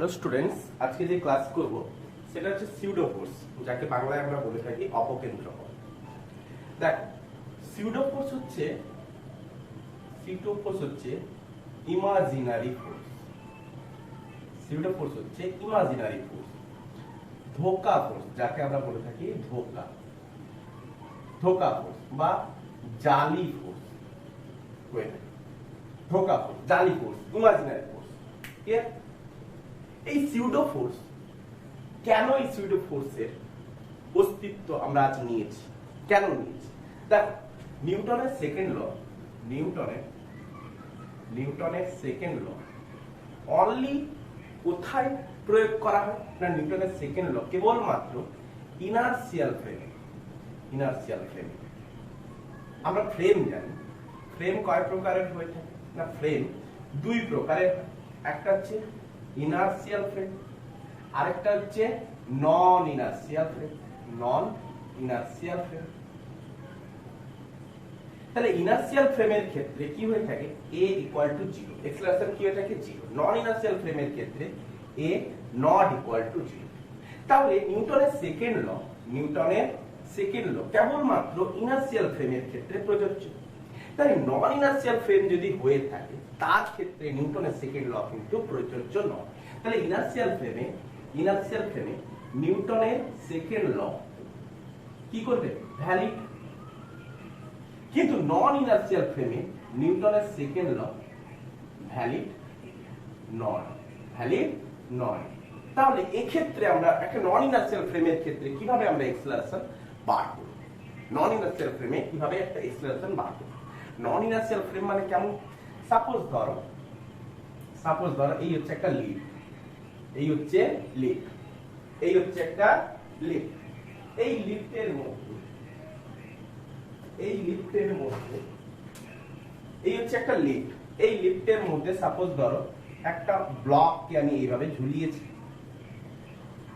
Hello students, আজকে যে class করব সেটা হচ্ছে সিউডো ফোর্স, যাকে বাংলায় আমরা বলে থাকি অপকেন্দ্র বল। দেখো, সিউডো ফোর্স হচ্ছে ইমাজিনারি ফোর্স। সিউডো ফোর্স হচ্ছে ইমাজিনারি ফোর্স। ধোঁকা ফোর্স, যাকে আমরা বলে থাকি ধোঁকা ফোর্স বা জালি ফোর্স হয়ে থাকে। ধোঁকা ফোর্স, জালি ফোর্স, ইমাজিনারি ফোর্স। ক্লিয়ার? এই সিউডো ফোর্স, কেন এই সিউডো ফোর্সের অস্তিত্ব আমরা আজ নিয়েছি, কেন নিয়েছি? দেখো, নিউটনের সেকেন্ড ল অনলি কোথায় প্রয়োগ করা হয় না? নিউটনের সেকেন্ড ল কেবলমাত্র ইনার্সিয়াল ফ্রেমে। আমরা ফ্রেম জানি, ফ্রেম কয় প্রকারের হয়ে থাকে না? ফ্রেম দুই প্রকারের। একটা হচ্ছে ইনার্সিয়াল ফ্রেম, আরেকটা হচ্ছে নন ইনার্সিয়াল ফ্রেম। তাহলে ইনার্সিয়াল ফ্রেমের ক্ষেত্রে কি হয়ে থাকে? a ইকুয়াল টু 0, এক্সেলারেশন কি হয়ে থাকে? 0। নন ইনার্সিয়াল ফ্রেমের ক্ষেত্রে a নট ইকুয়াল টু 0। তাহলে নিউটনের সেকেন্ড ল কেবলমাত্র ইনার্সিয়াল ফ্রেমের ক্ষেত্রে প্রযোজ্য। তাই নন ইনার্সিয়াল ফ্রেম যদি হয়ে থাকে তার ক্ষেত্রে নিউটনের সেকেন্ড ল কিন্তু প্রযোজ্য নয়। তাহলে ইনার্সিয়াল ফ্রেমে নিউটনের সেকেন্ড ল কি করবে? ভ্যালিড। কিন্তু নন ইনার্সিয়াল ফ্রেমে নিউটনের সেকেন্ড ল ভ্যালিড নয়। তাহলে এক্ষেত্রে আমরা একটা নন ইনার্সিয়াল ফ্রেমের ক্ষেত্রে কিভাবে আমরা এক্সেলারেশন বার করব? নন ইনার্সিয়াল ফ্রেমে কিভাবে একটা এক্সেলারেশন বার করব? নন ইনার্সিয়াল ফ্রেম মানে কেমন? সাপোজ ধরো এই হচ্ছে একটা লিফট, এই হচ্ছে একটা লিফট। এই লিফটের মধ্যে এই হচ্ছে একটা লিফট। এই লিফটের মধ্যে সাপোজ ধরো একটা ব্লককে আমি এইভাবে ঝুলিয়েছি।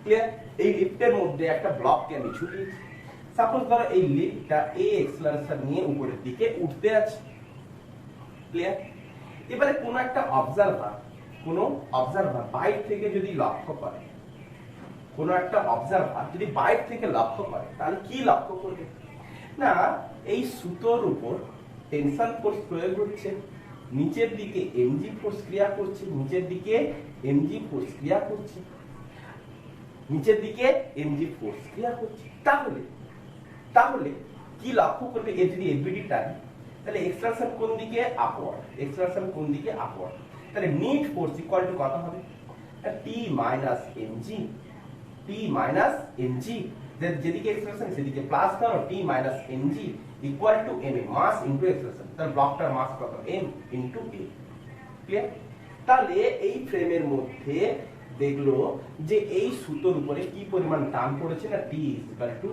ক্লিয়ার? এই লিফটের মধ্যে একটা ব্লককে আমি ঝুলিয়েছি। সাপোজ ধরো এই লিফটটা এই এক্সেলারেশন নিয়ে উপরের দিকে উঠতে আছে। ক্লিয়ার? এবারে কোন একটা অবজারভার বাইরে থেকে যদি লক্ষ্য করে, তাহলে কি লক্ষ্য করবে? না, এই সুতোর উপর টেনশন ফোর্স প্রয়োগ হচ্ছে, নিচের দিকে এমজি ফোর্স ক্রিয়া করছে, তাহলে কি লক্ষ্য করবে? এ যদি এবিডি টান, তাহলে এক্সট্রাকশন কোন দিকে? আপওয়ার্ড। তাহলে নিট ফোর্স ইকুয়াল টু কত হবে? টি মাইনাস এমজি, যেদিকে এক্সট্রাকশন সেদিকে প্লাস করো, T minus m g equal to m a, mass into extraction. তাহলে ব্লকটার মাস কত? M into a. ক্লিয়ার? তাহলে এই ফ্রেমের মধ্যে দেখলো যে এই সুতোর উপরে কি পরিমাণ টান পড়েছে না? T equal to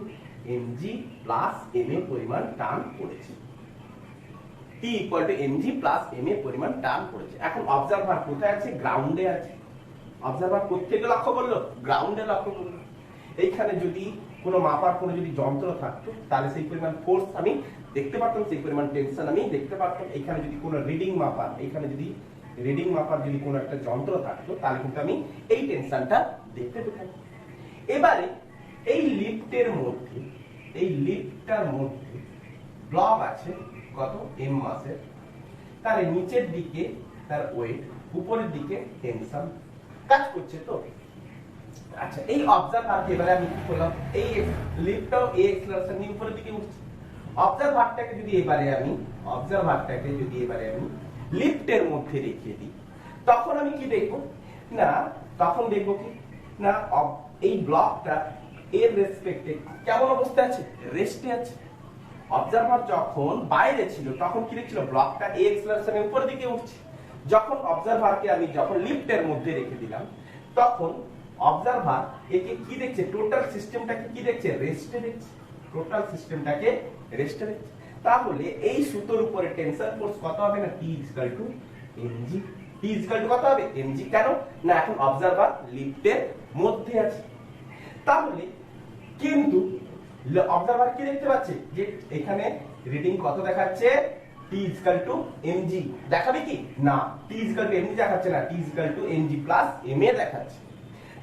m g plus m a পরিমাণ টান পড়েছে। এখন অবজারভার কোথায় আছে? গ্রাউন্ডে আছে। অবজারভার কোত্থেকে লক্ষ্য করলো? গ্রাউন্ডে লক্ষ্য করলো। এইখানে যদি কোনো মাপার কোনো যদি যন্ত্র থাকতো তাহলে সেই পরিমাণ ফোর্স আমি দেখতে পারতাম, সেই পরিমাণ টেনশন আমি দেখতে পারতাম। এখানে যদি কোনো রিডিং মাপার যদি কোনো একটা যন্ত্র থাকতো তাহলে কিন্তু আমি এই টেনশনটা দেখতে পেতাম। এবারে এই লিফটটার মধ্যে ব্লক আছে কত? এম মাসের। তার নিচের দিকে তার ওয়েট, উপরের দিকে টেনশন কাজ করছে। তো আচ্ছা, এই অবজারভারকে এবারে আমি কি করলাম? এই লিফটটাও এই এক্সেলারেশন নিয়ে উপরের দিকে উঠছে। অবজারভারটাকে যদি এবারে আমি লিফটের মধ্যে রেখে দিই, তখন আমি কি দেখব? না, তখন দেখব কি না এই ব্লকটা এর রেসপেক্টে কেমন অবস্থায় আছে? রেস্টে আছে। অবজারভার যখন বাইরে ছিল তখন কি দেখছিল? ব্লকটা এই এক্সেলারেশনের উপরের দিকে উঠছে। যখন অবজারভারকে আমি লিফটের মধ্যে রেখে দিলাম, তখন অবজারভার একে কি দেখছে? টোটাল সিস্টেমটাকে কি দেখছে? রেস্টে দেখছে। তাহলে এই সুতোর উপরে টেনশন ফোর্স কত হবে না? T equal to MG. কত হবে? এমজি। কেন না? এখন অবজারভার লিফটের মধ্যে আছে। তাহলে কিন্তু অবজারভার কি দেখতে পাচ্ছে? যে এখানে রিডিং কত দেখাচ্ছে? টি ইকুয়াল টু এমজি দেখাবে কি না, টি ইকুয়াল টু এমজি দেখাচ্ছে না, T equal to m g plus m a দেখাচ্ছে।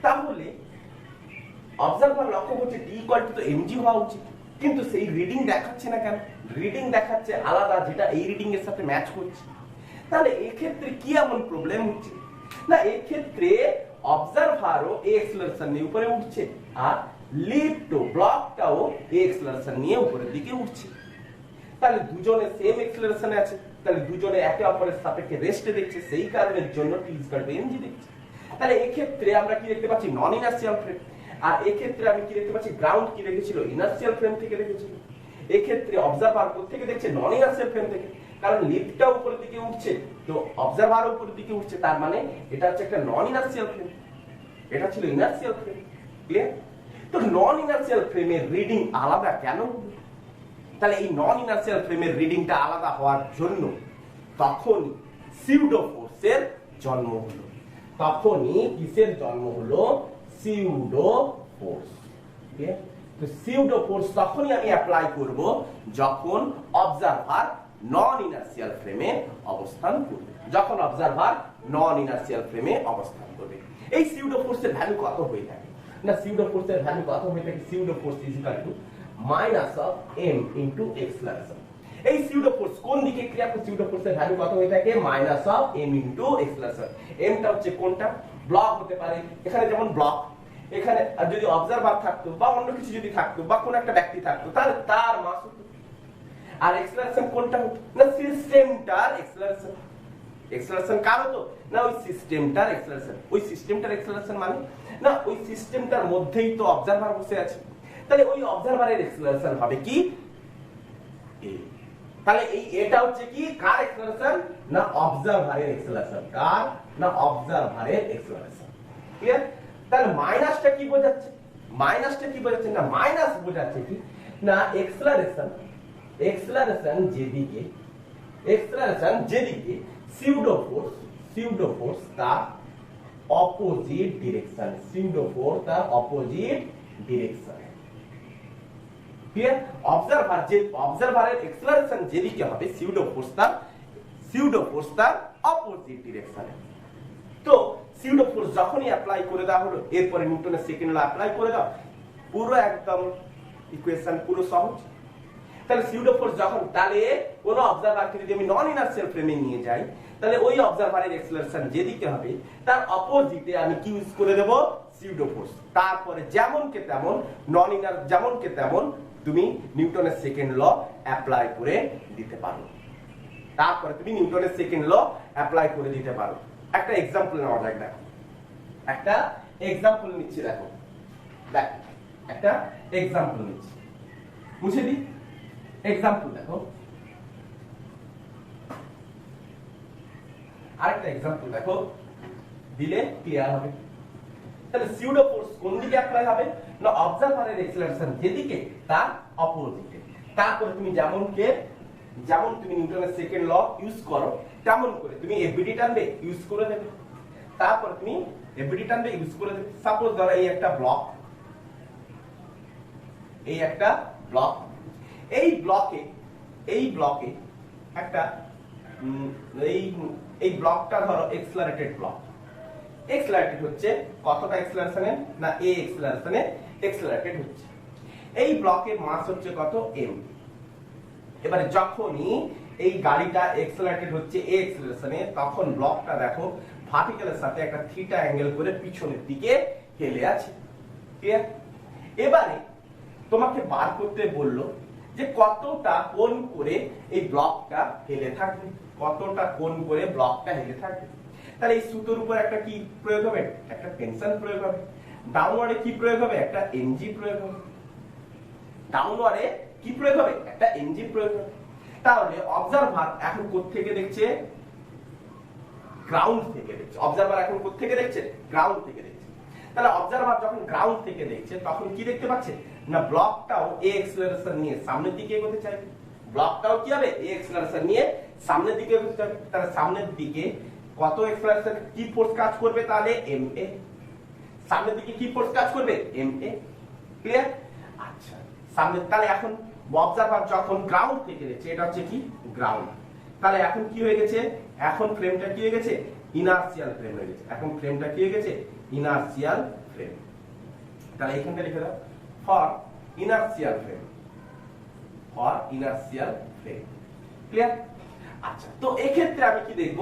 তাহলে অবজারভার লক্ষ্য করছে টি ইকুয়াল টু তো এমজি হওয়া উচিত, কিন্তু সেই রিডিং দেখাচ্ছে না কেন? রিডিং দেখাচ্ছে আলাদা, যেটা এই রিডিং এর সাথে ম্যাচ করছে। তাহলে এই ক্ষেত্রে কি এমন প্রবলেম হচ্ছে না, এই ক্ষেত্রে অবজারভারও এ এক্সেলারেশন নিয়ে উপরে উঠছে আর লিফট ব্লকটাও এ এক্সেলারেশন নিয়ে উপরের দিকে উঠছে। তাহলে দুজনে সেম এক্সেলারেশনে আছে, তাহলে দুজনে একে অপরের সাপেক্ষে রেস্টে দেখছে, সেই কারণের জন্য টি ইকুয়াল টু এমজি দেখছে। তাহলে এই ক্ষেত্রে আমরা কি দেখতে পাচ্ছি? নন ইনার্সিয়াল ফ্রেম। আর এই ক্ষেত্রে আমি কি দেখতে পাচ্ছি? গ্রাউন্ড কি রেখেছিল? ইনার্সিয়াল ফ্রেম থেকে রেখেছিল। এই ক্ষেত্রে অবজারভার কোথা থেকে দেখছে? নন ইনার্সিয়াল ফ্রেম থেকে, কারণ লিফটটা উপরের দিকে উঠছে তো অবজারভার উপরের দিকে উঠছে, তার মানে এটা হচ্ছে একটা নন ইনার্সিয়াল ফ্রেম, এটা ছিল ইনার্সিয়াল ফ্রেম। ক্লিয়ার? তো নন ইনার্সিয়াল ফ্রেমের রিডিং আলাদা কেন? তাহলে এই নন ইনার্সিয়াল ফ্রেমের রিডিংটা আলাদা হওয়ার জন্য তখন সিউডো ফোর্সের জন্ম হলো। তখনই কিসের জন্ম হলো? Pseudo force. তো সিউডো ফোর্স তখনই আমি অ্যাপ্লাই করব যখন অবজারভার নন ইনার্সিয়াল ফ্রেমে অবস্থান করবে, যখন অবজারভার নন ইনার্সিয়াল ফ্রেমে অবস্থান করবে। এই সিউডো ফোর্সের ভ্যালু কত হয়ে থাকে না? সিউডো ফোর্সের ভ্যালু কত হয়ে থাকে? Pseudo force is equal to minus of m into acceleration. এই সিউডো ফোর্স কোন দিকে ক্রিয়া করে? সিউডো ফোর্সের ভ্যালু কত হয়ে থাকে? Minus of m into acceleration. এমটা হচ্ছে কোনটা? ব্লক হতে পারে, এখানে যেমন ব্লক, এখানে যদি অবজারভার থাকতো বা অন্য কিছু যদি থাকতো বা কোন একটা ব্যক্তি থাকতো, তাহলে তার মাস হতো। আর এক্সেলারেশন কোনটা হতো? না সিস্টেমটার এক্সেলারেশন। এক্সেলারেশন কার হতো? না ওই সিস্টেমটার এক্সেলারেশন। ওই সিস্টেমটার এক্সেলারেশন মানে না ওই সিস্টেমটার মধ্যেই তো অবজারভার বসে আছে, তাহলে ওই অবজারভারের এক্সেলারেশন হবে কি? এ। তাহলে এই এটা হচ্ছে কি কার এক্সেলারেশন? না অবজারভারের এক্সেলারেশন। কার? না অবজারভারের এক্সেলারেশন। ক্লিয়ার? তাহলে মাইনাসটা কি বোঝাচ্ছে? মাইনাসটা কি বোঝাচ্ছে? না মাইনাস বোঝাচ্ছে কি না এক্সেলারেশন, এক্সেলারেশন যেদিকে, এক্সেলারেশন যেদিকে সিউডো ফোর্স তার অপোজিট ডিরেকশন, সিউডো ফোর্স তার অপোজিট ডিরেকশন। ক্লিয়ার? অবজারভার যে অবজারভারের এক্সেলারেশন যেদিকে হবে সিউডো ফোর্স তার অপোজিট ডিরেকশনে। তো সিউডো ফোর্স যখনই অ্যাপ্লাই করে দেওয়া হলো, এরপরে নিউটনের সেকেন্ড ল অ্যাপ্লাই করে দাও, পুরো একদম ইকুয়েশন পুরো সহজ। তাহলে সিউডো ফোর্স যখন, তাহলে কোন অবজারভারকে যদি আমি নন ইনার্সিয়াল ফ্রেমে নিয়ে যাই, তাহলে ওই অবজারভারের এক্সেলারেশন যেদিকে হবে তার অপোজিটে আমি কি ইউজ করে দেব? Pseudo force. তারপরে যেমন কে তেমন নন ইনার, যেমন কে তেমন তুমি নিউটনের সেকেন্ড ল অ্যাপ্লাই করে দিতে পারো। তারপরে তুমি নিউটনের সেকেন্ড ল অ্যাপ্লাই করে দিতে পারো। একটা এক্সাম্পল নেওয়া যাক। দেখো একটা এক্সাম্পল নিচ্ছি, দেখো দেখ একটা এক্সাম্পল নিচ্ছি, মুছে দিই। এক্সাম্পল দেখো, আরেকটা এক্সাম্পল দেখো, দিলে ক্লিয়ার হবে। তাহলে সিউডো ফোর্স কোন দিকে অ্যাপ্লাই হবে? না অবজারভারের এক্সেলারেশন যেদিকে তার অপোজিটে। তারপরে তুমি যেমন তুমি নিউটনের সেকেন্ড ল ইউজ করো তেমন করে তুমি এফবিডি টানবে, ইউজ করে দেবে। তারপর তুমি এফবিডি টানবে, ইউজ করে দেবে। সাপোজ ধরো এই একটা ব্লক, এই ব্লকে একটা এই ব্লকটা ধরো এক্সেলারেটেড ব্লক। এক্সেলারেটেড হচ্ছে কতটা এক্সেলারেশনে? না এ এক্সেলারেশনে এক্সেলারেটেড হচ্ছে। এই ব্লকের মাস হচ্ছে কত? এম। এবারে যখনই এই গাড়িটা এক্সেলারেটেড হচ্ছে এ এক্সেলারেশনে, তখন ব্লকটা দেখো ভার্টিক্যালের সাথে একটা থিটা অ্যাঙ্গেল করে পিছনের দিকে হেলে আছে। ক্লিয়ার? এবারে তোমাকে বার করতে বললো যে কতটা কোণ করে এই ব্লকটা হেলে থাকবে, কতটা কোণ করে ব্লকটা হেলে থাকবে। তাহলে এই সুতোর উপর একটা কি প্রয়োগ হবে? একটা টেনশন প্রয়োগ হবে। ডাউনওয়ার্ডে কি প্রয়োগ হবে? একটা এনজি প্রয়োগ হবে। ডাউনওয়ার্ডে কি প্রয়োগ হবে? একটা এনজি প্রয়োগ হবে। তাহলে অবজারভার এখন কোথা থেকে দেখছে? গ্রাউন্ড থেকে দেখছে। অবজারভার এখন কোথা থেকে দেখছে? গ্রাউন্ড থেকে দেখছে। তাহলে অবজারভার যখন গ্রাউন্ড থেকে দেখছে তখন কি দেখতে পাচ্ছে? না ব্লকটাও এ এক্সেলারেশন নিয়ে সামনের দিকে এগোতে চাইবে। ব্লকটাও কি হবে? এ এক্সেলারেশন নিয়ে সামনের দিকে এগোতে চাইবে। তাহলে সামনের দিকে কত এক্সেলারেশন কি ফোর্স কাজ করবে? তাহলে এম এ। সামনের দিকে কি ফোর্স কাজ করবে? M A. ক্লিয়ার? আচ্ছা, সামনে তাহলে এখন অবজারভার যখন গ্রাউন্ড থেকে দেখছে, এটা হচ্ছে কি গ্রাউন্ড। তাহলে এখন কি হয়ে গেছে, এখন ফ্রেমটা কি হয়ে গেছে, ইনার্সিয়াল ফ্রেম হয়ে গেছে। এখন ফ্রেমটা কি হয়ে গেছে, ইনার্সিয়াল ফ্রেম। তাহলে এখানটা লিখে দাও for inertial frame, for inertial frame. Clear? আচ্ছা, তো এই ক্ষেত্রে আমি কি দেখব,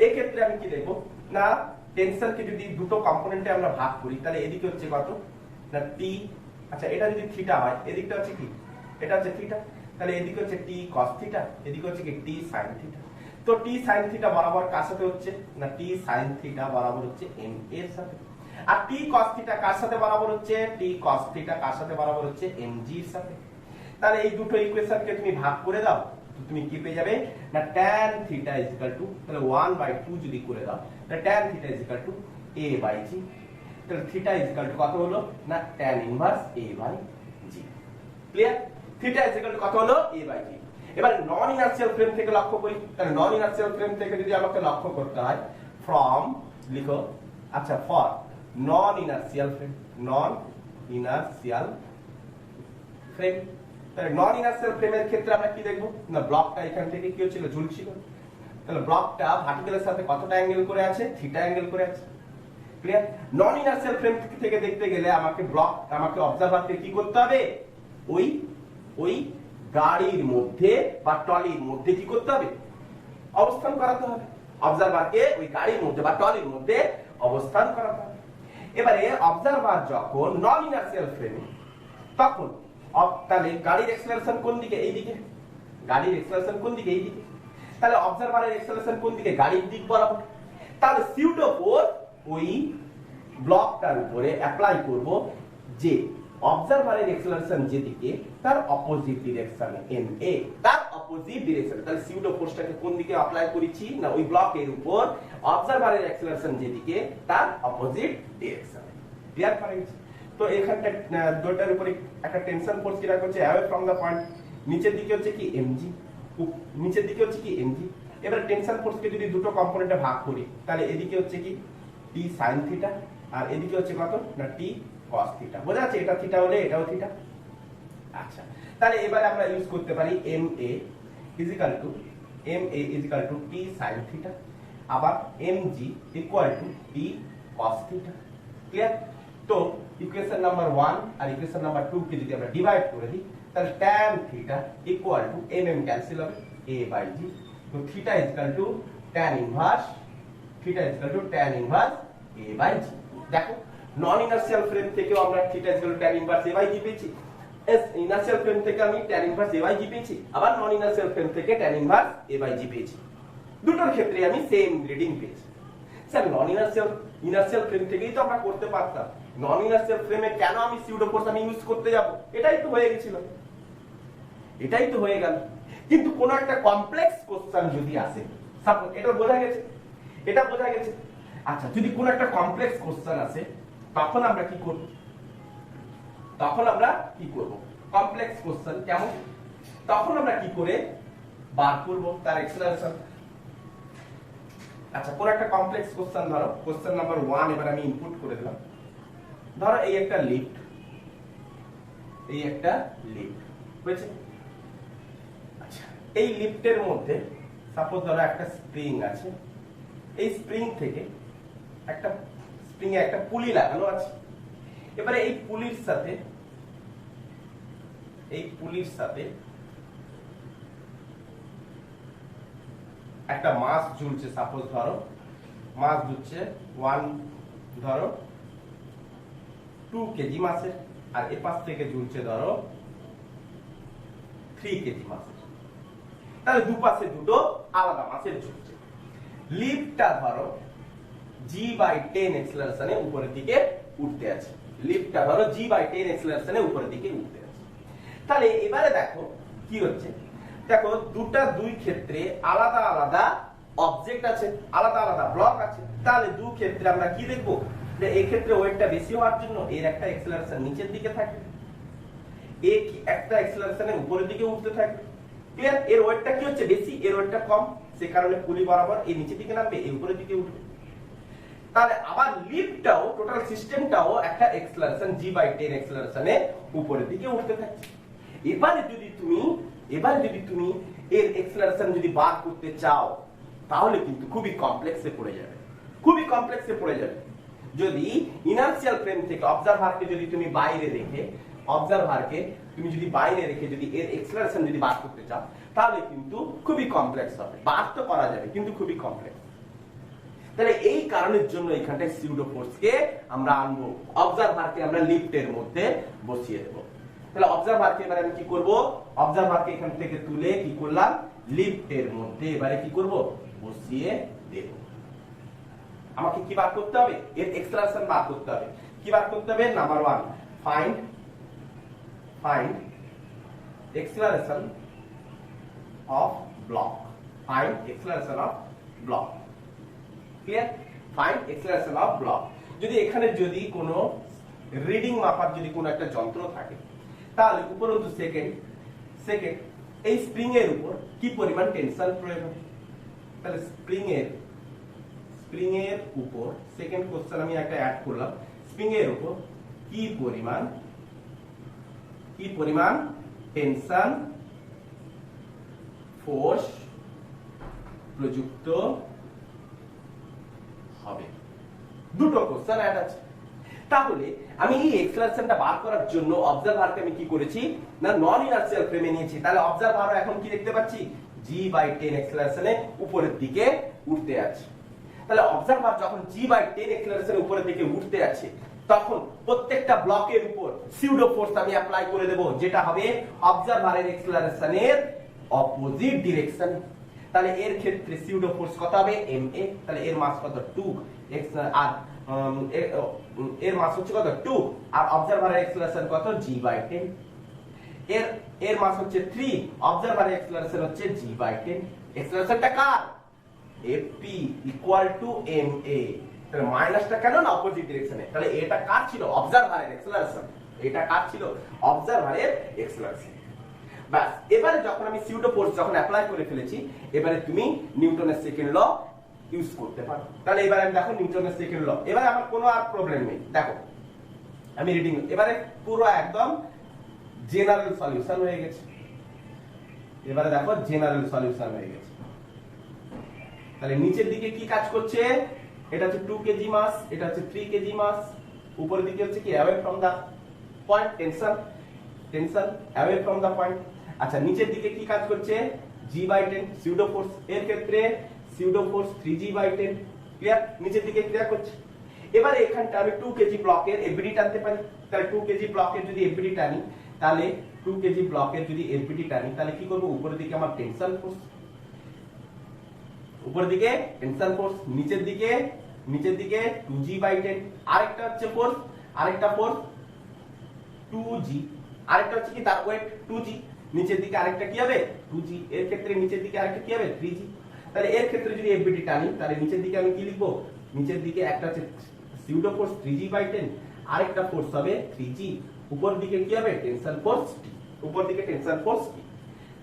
এই ক্ষেত্রে আমি কি দেখব না, টেনশনকে যদি দুটো কম্পোনেন্টে আমরা ভাগ করি তাহলে এদিকে হচ্ছে কত না টি, আচ্ছা এটা যদি থিটা হয় এদিকটা হচ্ছে কি, এটা হচ্ছে থিটা, তাহলে এদিকে হচ্ছে টি কস থিটা, এদিকে হচ্ছে কি টি সাইন থিটা। তো টি সাইন থিটা বরাবর কার সাথে হচ্ছে না, টি সাইন থিটা বরাবর হচ্ছে এম এর সাথে। আর টি কস থিটা কার সাথে বরাবর হচ্ছে, টি কস থিটা কার সাথে বরাবর হচ্ছে এম জি এর সাথে। তাহলে এই দুটো ইকুয়েশনকে তুমি ভাগ করে দাও, তুমি কি পেয়ে যাবে না tan theta is equal to, তাহলে 1/2 যদি করে দাও তাহলে tan theta is equal to a by g। তাহলে থিটা ইজ ইকুয়াল টু কত হলো না tan inverse a by g। Clear? Theta is equal to কত হলো a বাই g। এবার নন ইনার্সিয়াল ফ্রেম থেকে লক্ষ্য করি, তাহলে নন ইনার্সিয়াল ফ্রেম থেকে যদি আমাকে লক্ষ্য করতে হয়, ফ্রম লিখো, আচ্ছা for non inertial frame, non inertial frame. তাহলে নন ইনার্সিয়াল ফ্রেমের ক্ষেত্রে আমরা কি দেখব না, ব্লকটা এখান থেকে কি হচ্ছিল, ঝুলছিল। তাহলে ব্লকটা ভার্টিক্যালের সাথে কতটা অ্যাঙ্গেল করে আছে, থিটা অ্যাঙ্গেল করে আছে। ক্লিয়ার? নন ইনার্সিয়াল ফ্রেম থেকে দেখতে গেলে আমাকে অবজারভারকে কি করতে হবে, ওই গাড়ির মধ্যে বা ট্রলির মধ্যে কি করতে হবে, অবস্থান করাতে হবে। অবজারভারকে ওই গাড়ির মধ্যে বা ট্রলির মধ্যে অবস্থান করাতে হবে। এবারে অবজারভার যখন নন ইনার্সিয়াল ফ্রেমে, তখন তাহলে গাড়ির অ্যাক্সেলারেশন কোন দিকে, এই দিকে। গাড়ির অ্যাক্সেলারেশন কোন দিকে, এই দিকে। তাহলে অবজারভারের অ্যাক্সেলারেশন কোন দিকে, গাড়ির দিক বরাবর। তাহলে সিউডো ফোর্স ওই ব্লকটার উপরে অ্যাপ্লাই করব যে অবজারভারের অ্যাক্সেলারেশন যেদিকে তার অপোজিট ডিরেকশনে এনএ, তার অপোজিট ডিরেকশনে। তাহলে সিউডো ফোর্সটাকে কোন দিকে অ্যাপ্লাই করেছি না, ওই ব্লকের উপর অবজারভারের অ্যাক্সেলারেশন যেদিকে তার অপোজিট ডিরেকশনে। ক্লিয়ার করা গেছে? তো এখানটা দুটার উপরে একটা টেনশন ফোর্স কি রাখা হচ্ছে অ্যাওয়ে ফ্রম দা পয়েন্ট, নিচের দিকে হচ্ছে কি এমজি, নিচের দিকে হচ্ছে কি এমজি। এবারে টেনশন ফোর্সকে যদি দুটো কম্পোনেন্টে ভাগ করি তাহলে এদিকে হচ্ছে কি টি সাইন থিটা আর এদিকে হচ্ছে কত না টি কস থিটা। বোঝা যাচ্ছে? এটা থিটা হলে এটাও থিটা। আচ্ছা, তাহলে এবারে আমরা ইউজ করতে পারি m a is equal to T sine theta, আবার m g equal to T cos theta. Clear? তো ইকুয়েশন নাম্বার 1 আর ইকুয়েশন নাম্বার 2 কে যদি আমরা ডিভাইড করে দিই তাহলে tan theta equal to mm cancel হবে a বাই g। তো theta is equal to tan inverse a by g। দেখো নন ইনার্সিয়াল ফ্রেম থেকেও আমরা theta is equal to tan inverse a by g পেয়েছি, inertial frame থেকে আমি tan inverse a by g পেয়েছি, আবার non inertial frame থেকে tan inverse a by g পেয়েছি। দুটোর ক্ষেত্রে আমি সেম রিডিং পেয়েছি। স্যার নন ইনার্সিয়াল ফ্রেম থেকেই তো আমরা করতে পারতাম, নন ইনার্সিয়াল ফ্রেমে কেন আমি সিউডো ফোর্স আমি ইউজ করতে যাব? এটাই তো হয়ে গেছিল, এটাই তো হয়ে গেল। কিন্তু কোন একটা কমপ্লেক্স কোশ্চেন যদি আসে, সাপোজ এটা বোঝা গেছে, এটা বোঝা গেছে। আচ্ছা, যদি কোন একটা কমপ্লেক্স কোশ্চেন আসে তখন আমরা কি করব? কমপ্লেক্স কোশ্চেন কেমন, তখন আমরা কি করে বার করব তার অ্যাক্সেলারেশন। আচ্ছা, কোন একটা কমপ্লেক্স কোশ্চেন ধরো, কোশ্চেন নাম্বার 1 এবার আমি ইনপুট করে দিলাম। ধরো এই একটা লিফট, হয়েছে। আচ্ছা, এই লিফটের মধ্যে সাপোজ ধরো একটা স্প্রিং আছে, এই স্প্রিং থেকে একটা পুলি লাগানো আছে। এবারে এই পুলির সাথে একটা মাস ঝুলছে, সাপোজ ধরো মাস ঝুলছে 2 কেজি মাসের, আর এ পাশ থেকে ঝুলছে ধরো 3 কেজি মাসের। তাহলে দুপাশে দুটো আলাদা মাসের ঝুলছে। লিফটটা ধরো g/10 অ্যাক্সেলারেশনে উপরের দিকে উঠতে আছে, তাহলে এবারে দেখো কি হচ্ছে, দেখো দুই ক্ষেত্রে আলাদা আলাদা অবজেক্ট আছে, আলাদা আলাদা ব্লক আছে। তাহলে দুই ক্ষেত্রে আমরা কি দেখবো, যে এই ক্ষেত্রে ওয়েটটা বেশি হওয়ার জন্য এর একটা অ্যাক্সেলারেশন নিচের দিকে থাকে, একটা অ্যাক্সেলারেশনের উপরের দিকে উঠতে থাকে। ক্লিয়ার? এর ওয়েটটা কি হচ্ছে বেশি, এর ওয়েটটা কম, সে কারণে পুলি বরাবর এই নিচের দিকে নামবে, এই উপরের দিকে উঠবে। তাহলে আবার লিফটটাও, টোটাল সিস্টেমটাও একটা অ্যাক্সেলারেশন g/10 অ্যাক্সেলারেশনে উপরের দিকে উঠতে থাকে। এবারে যদি তুমি এবার যদি তুমি এর এক্সেলারেশন যদি বার করতে চাও তাহলে কিন্তু খুবই কমপ্লেক্সে পড়ে যাবে, খুবই কমপ্লেক্সে পড়ে যাবে। যদি ইনার্শিয়াল ফ্রেম থেকে অবজারভারকে যদি তুমি বাইরে রেখে যদি এর এক্সেলারেশন যদি বার করতে চাও তাহলে কিন্তু খুবই কমপ্লেক্স হবে। বার তো করা যাবে কিন্তু খুবই কমপ্লেক্স। তাহলে এই কারণের জন্য এখানটায় সিউডো ফোর্সকে আমরা আনবো, অবজারভারকে আমরা লিফটের মধ্যে বসিয়ে দেব। তাহলে অবজারভারকে এবারে আমি কি করব, অবজারভারকে এখান থেকে তুলে কি করলাম, লিফটের মধ্যে এবারে কি করব, বসিয়ে দেব। আমাকে কি বার করতে হবে, এর এক্সেলারেশন বার করতে হবে। কি বার করতে হবে, number 1 find acceleration of block, find acceleration of block, clear? find acceleration of block। যদি এখানে যদি কোনো রিডিং মাপার যদি কোনো একটা যন্ত্র থাকে তাহলে উপরন্তু সেকেন্ড এই স্প্রিং এর উপর কি পরিমাণ টেনশন প্রয়োগ হবে। তাহলে স্প্রিং এর উপর সেকেন্ড কোশ্চেন আমি একটা অ্যাড করলাম, স্প্রিং এর উপর কি পরিমাণ টেনশন ফোর্স প্রযুক্ত হবে। দুটো কোশ্চেন অ্যাড আছে। তাহলে আমি এই এক্সেলারেশনটা বার করার জন্য অবজারভারকে আমি কি করেছি না নন ইনার্শিয়াল ফ্রেমে নিয়েছি। তাহলে অবজারভার এখন কি দেখতে পাচ্ছি, g/10 এক্সেলারেশনে উপরের দিকে উঠতে আছে। তাহলে অবজারভার যখন g/10 এক্সেলারেশনে উপরের দিকে উঠতে আছে তখন প্রত্যেকটা ব্লকের উপর সিউডো ফোর্স আমি অ্যাপ্লাই করে দেব, যেটা হবে অবজারভারের এক্সেলারেশনের অপোজিট ডিরেকশন। তাহলে এর ক্ষেত্রে সিউডো ফোর্স কত হবে, ma। তাহলে এর মাস কত 2 আর এর মাস হচ্ছে কত 2 আর অবজারভারের এক্সেলারেশন কত g/10। এর মাস হচ্ছে 3, অবজারভারের এক্সেলারেশন হচ্ছে g/10। এক্সেলারেশনটা কার, fp = ma। তাহলে মাইনাসটা কেন না অপোজিট ডিরেকশনে। তাহলে এটা কার ছিল, অবজারভারের এক্সেলারেশন। এটা কার ছিল, অবজারভারের এক্সেলারেশন। বাস এবারে যখন আমি সিউডো ফোর্স যখন অ্যাপ্লাই করে ফেলেছি এবারে তুমি নিউটনের সেকেন্ড ল ইউজ করতে পারো। তাহলে এবারে আমি দেখো নিউটনের সেকেন্ড ল, এবারে আমার কোনো আর প্রবলেম নেই। দেখো আমি রিডিং এবারে পুরো একদম জেনারেল সলিউশন হয়ে গেছে। এবারে দেখো জেনারেল সলিউশন হয়ে গেছে। তাহলে নিচের দিকে কি কাজ করছে, এটা হচ্ছে 2 কেজি মাস, এটা হচ্ছে 3 কেজি মাস, উপরের দিকে হচ্ছে কি away from the point tension away from the point. আচ্ছা নিচের দিকে কি কাজ করছে, g/10 সিউডো ফোর্স। এর ক্ষেত্রে সিউডো ফোর্স 3g/10। ক্লিয়ার, নিচের দিকে ক্রিয়া করছে। এবারে এখানটা আমি 2 কেজি ব্লকের এফবিডি টানতে পারি। তাহলে 2 কেজি ব্লকের যদি এফবিডি টানি তাহলে 2 কেজি ব্লকের যদি এফবিডি টানি তাহলে কি করব, উপরের দিকে আমার টেনশন ফোর্স, উপরের দিকে টেনশন ফোর্স, নিচের দিকে 2g/10। আরেকটা হচ্ছে ফোর্স, আরেকটা ফোর্স 2g, আরেকটা হচ্ছে কি তার ওয়েট 2g। নিচের দিকে আরেকটা কি হবে 2g। এর ক্ষেত্রে নিচের দিকে আরেকটা কি হবে 3g। তাহলে এর ক্ষেত্রে যদি এফবিডি টানি তাহলে নিচের দিকে আমি কি লিখবো, নিচের দিকে একটা হচ্ছে সিউডো ফোর্স 3g/10, আরেকটা ফোর্স হবে 3g। উপর দিকে কি হবে টেনশন ফোর্স t, উপর দিকে টেনশন ফোর্স t।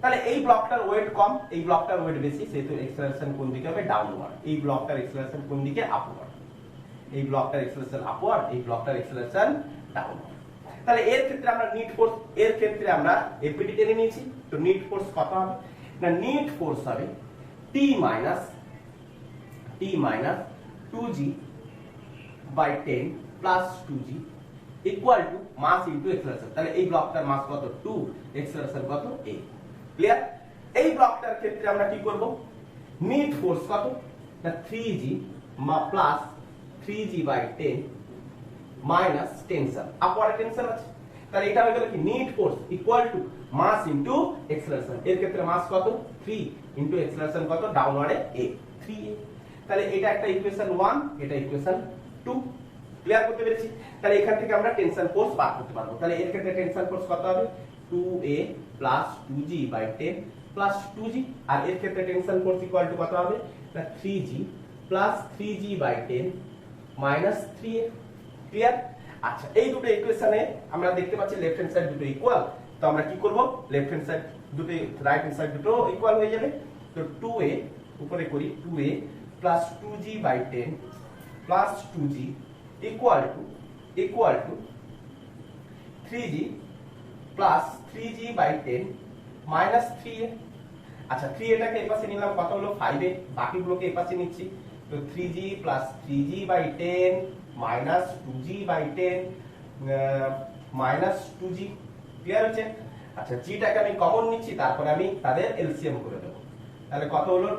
তাহলে এই ব্লকটার ওয়েট কম, এই ব্লকটার ওয়েট বেশি, সেহেতু এক্সেলারেশন কোন দিকে হবে ডাউনওয়ার্ড। এই ব্লকটার এক্সেলারেশন কোন দিকে আপওয়ার্ড, এই ব্লকটার এক্সেলারেশন আপওয়ার্ড, এই ব্লকটার এক্সেলারেশন ডাউনওয়ার্ড। তাহলে এর ক্ষেত্রে আমরা নিট ফোর্স, এর ক্ষেত্রে আমরা এফবিডি টেনে নিয়েছি। তো নিট ফোর্স কত হবে না, নিট ফোর্স হবে t - 2g/10 plus 2g equal to mass into acceleration. তাহলে এই ব্লকটার মাস কত 2, এক্সেলারেশন কত a। ক্লিয়ার, এই ব্লকটার ক্ষেত্রে আমরা কি করব, নিট ফোর্স কত না 3g plus 3g/10 minus tension, upward tension আছে। তাহলে এটা হয়ে গেল কি net force equal to mass into acceleration. এর ক্ষেত্রে মাস কত 3 ইনটু এক্সেলারেশন কত ডাউনওয়ার্ডে a 3a। তাহলে এটা একটা ইকুয়েশন 1, এটা ইকুয়েশন 2। ক্লিয়ার করতে পেরেছি। তাহলে এখান থেকে আমরা টেনশন ফোর্স বার করতে পারবো। তাহলে এর ক্ষেত্রে টেনশন ফোর্স কত হবে 2a plus 2g/10 plus 2g। আর এর ক্ষেত্রে টেনশন ফোর্স ইকুয়াল টু কত হবে না 3g plus 3g/10 minus 3a। Clear. আচ্ছা এই দুটো ইকুয়েশনে আমরা দেখতে পাচ্ছি লেফট হ্যান্ড সাইড দুটো ইকুয়াল। তো আমরা কি করব, লেফট হ্যান্ড সাইড দুটো রাইট হ্যান্ড সাইড দুটো ইকুয়াল হয়ে যাবে। তো 2a উপরে করি 2a plus 2g/10 plus 2g equal two 3g plus 3g/10 minus 3a। আচ্ছা 3a টাকে এই পাশে নিলাম, কত হলো 5a, বাকিগুলোকে এই পাশে নিচ্ছি। তো 3g plus 3g by 10 minus 2g by 10 minus 2g। Clear হচ্ছে? আচ্ছা g টাকে আমি কমন নিচ্ছি, তারপরে আমি তাদের এলসিএম করে দেব। তাহলে কত হলো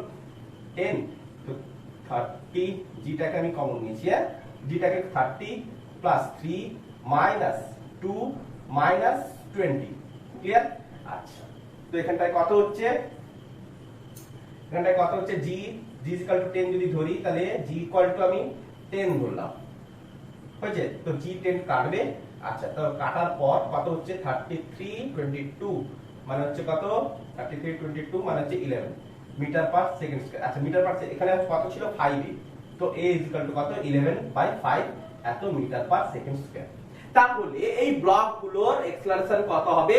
10, তো 30, g টাকে আমি কমন নিয়েছি, হ্যাঁ g টাকে 30 প্লাস 3 মাইনাস 2 মাইনাস 20। ক্লিয়ার? আচ্ছা তো এখানটায় কত হচ্ছে, এখানটায় কত হচ্ছে g 10 যদি ধরি, তাহলে g আমি 10 ধরলাম, হয়েছে? তো g 10 কাটবে। আচ্ছা তো কাটার পর কত হচ্ছে 33 22 মানে হচ্ছে কত 33 22 মানে হচ্ছে 11 মিটার পার সেকেন্ড স্কয়ার। আচ্ছা মিটার পার এখানে কত ছিল 5a, তো a কত 11/5 এত মিটার পার সেকেন্ড স্কয়ার। তাহলে এই ব্লকগুলোর অ্যাক্সেলারেশন কত হবে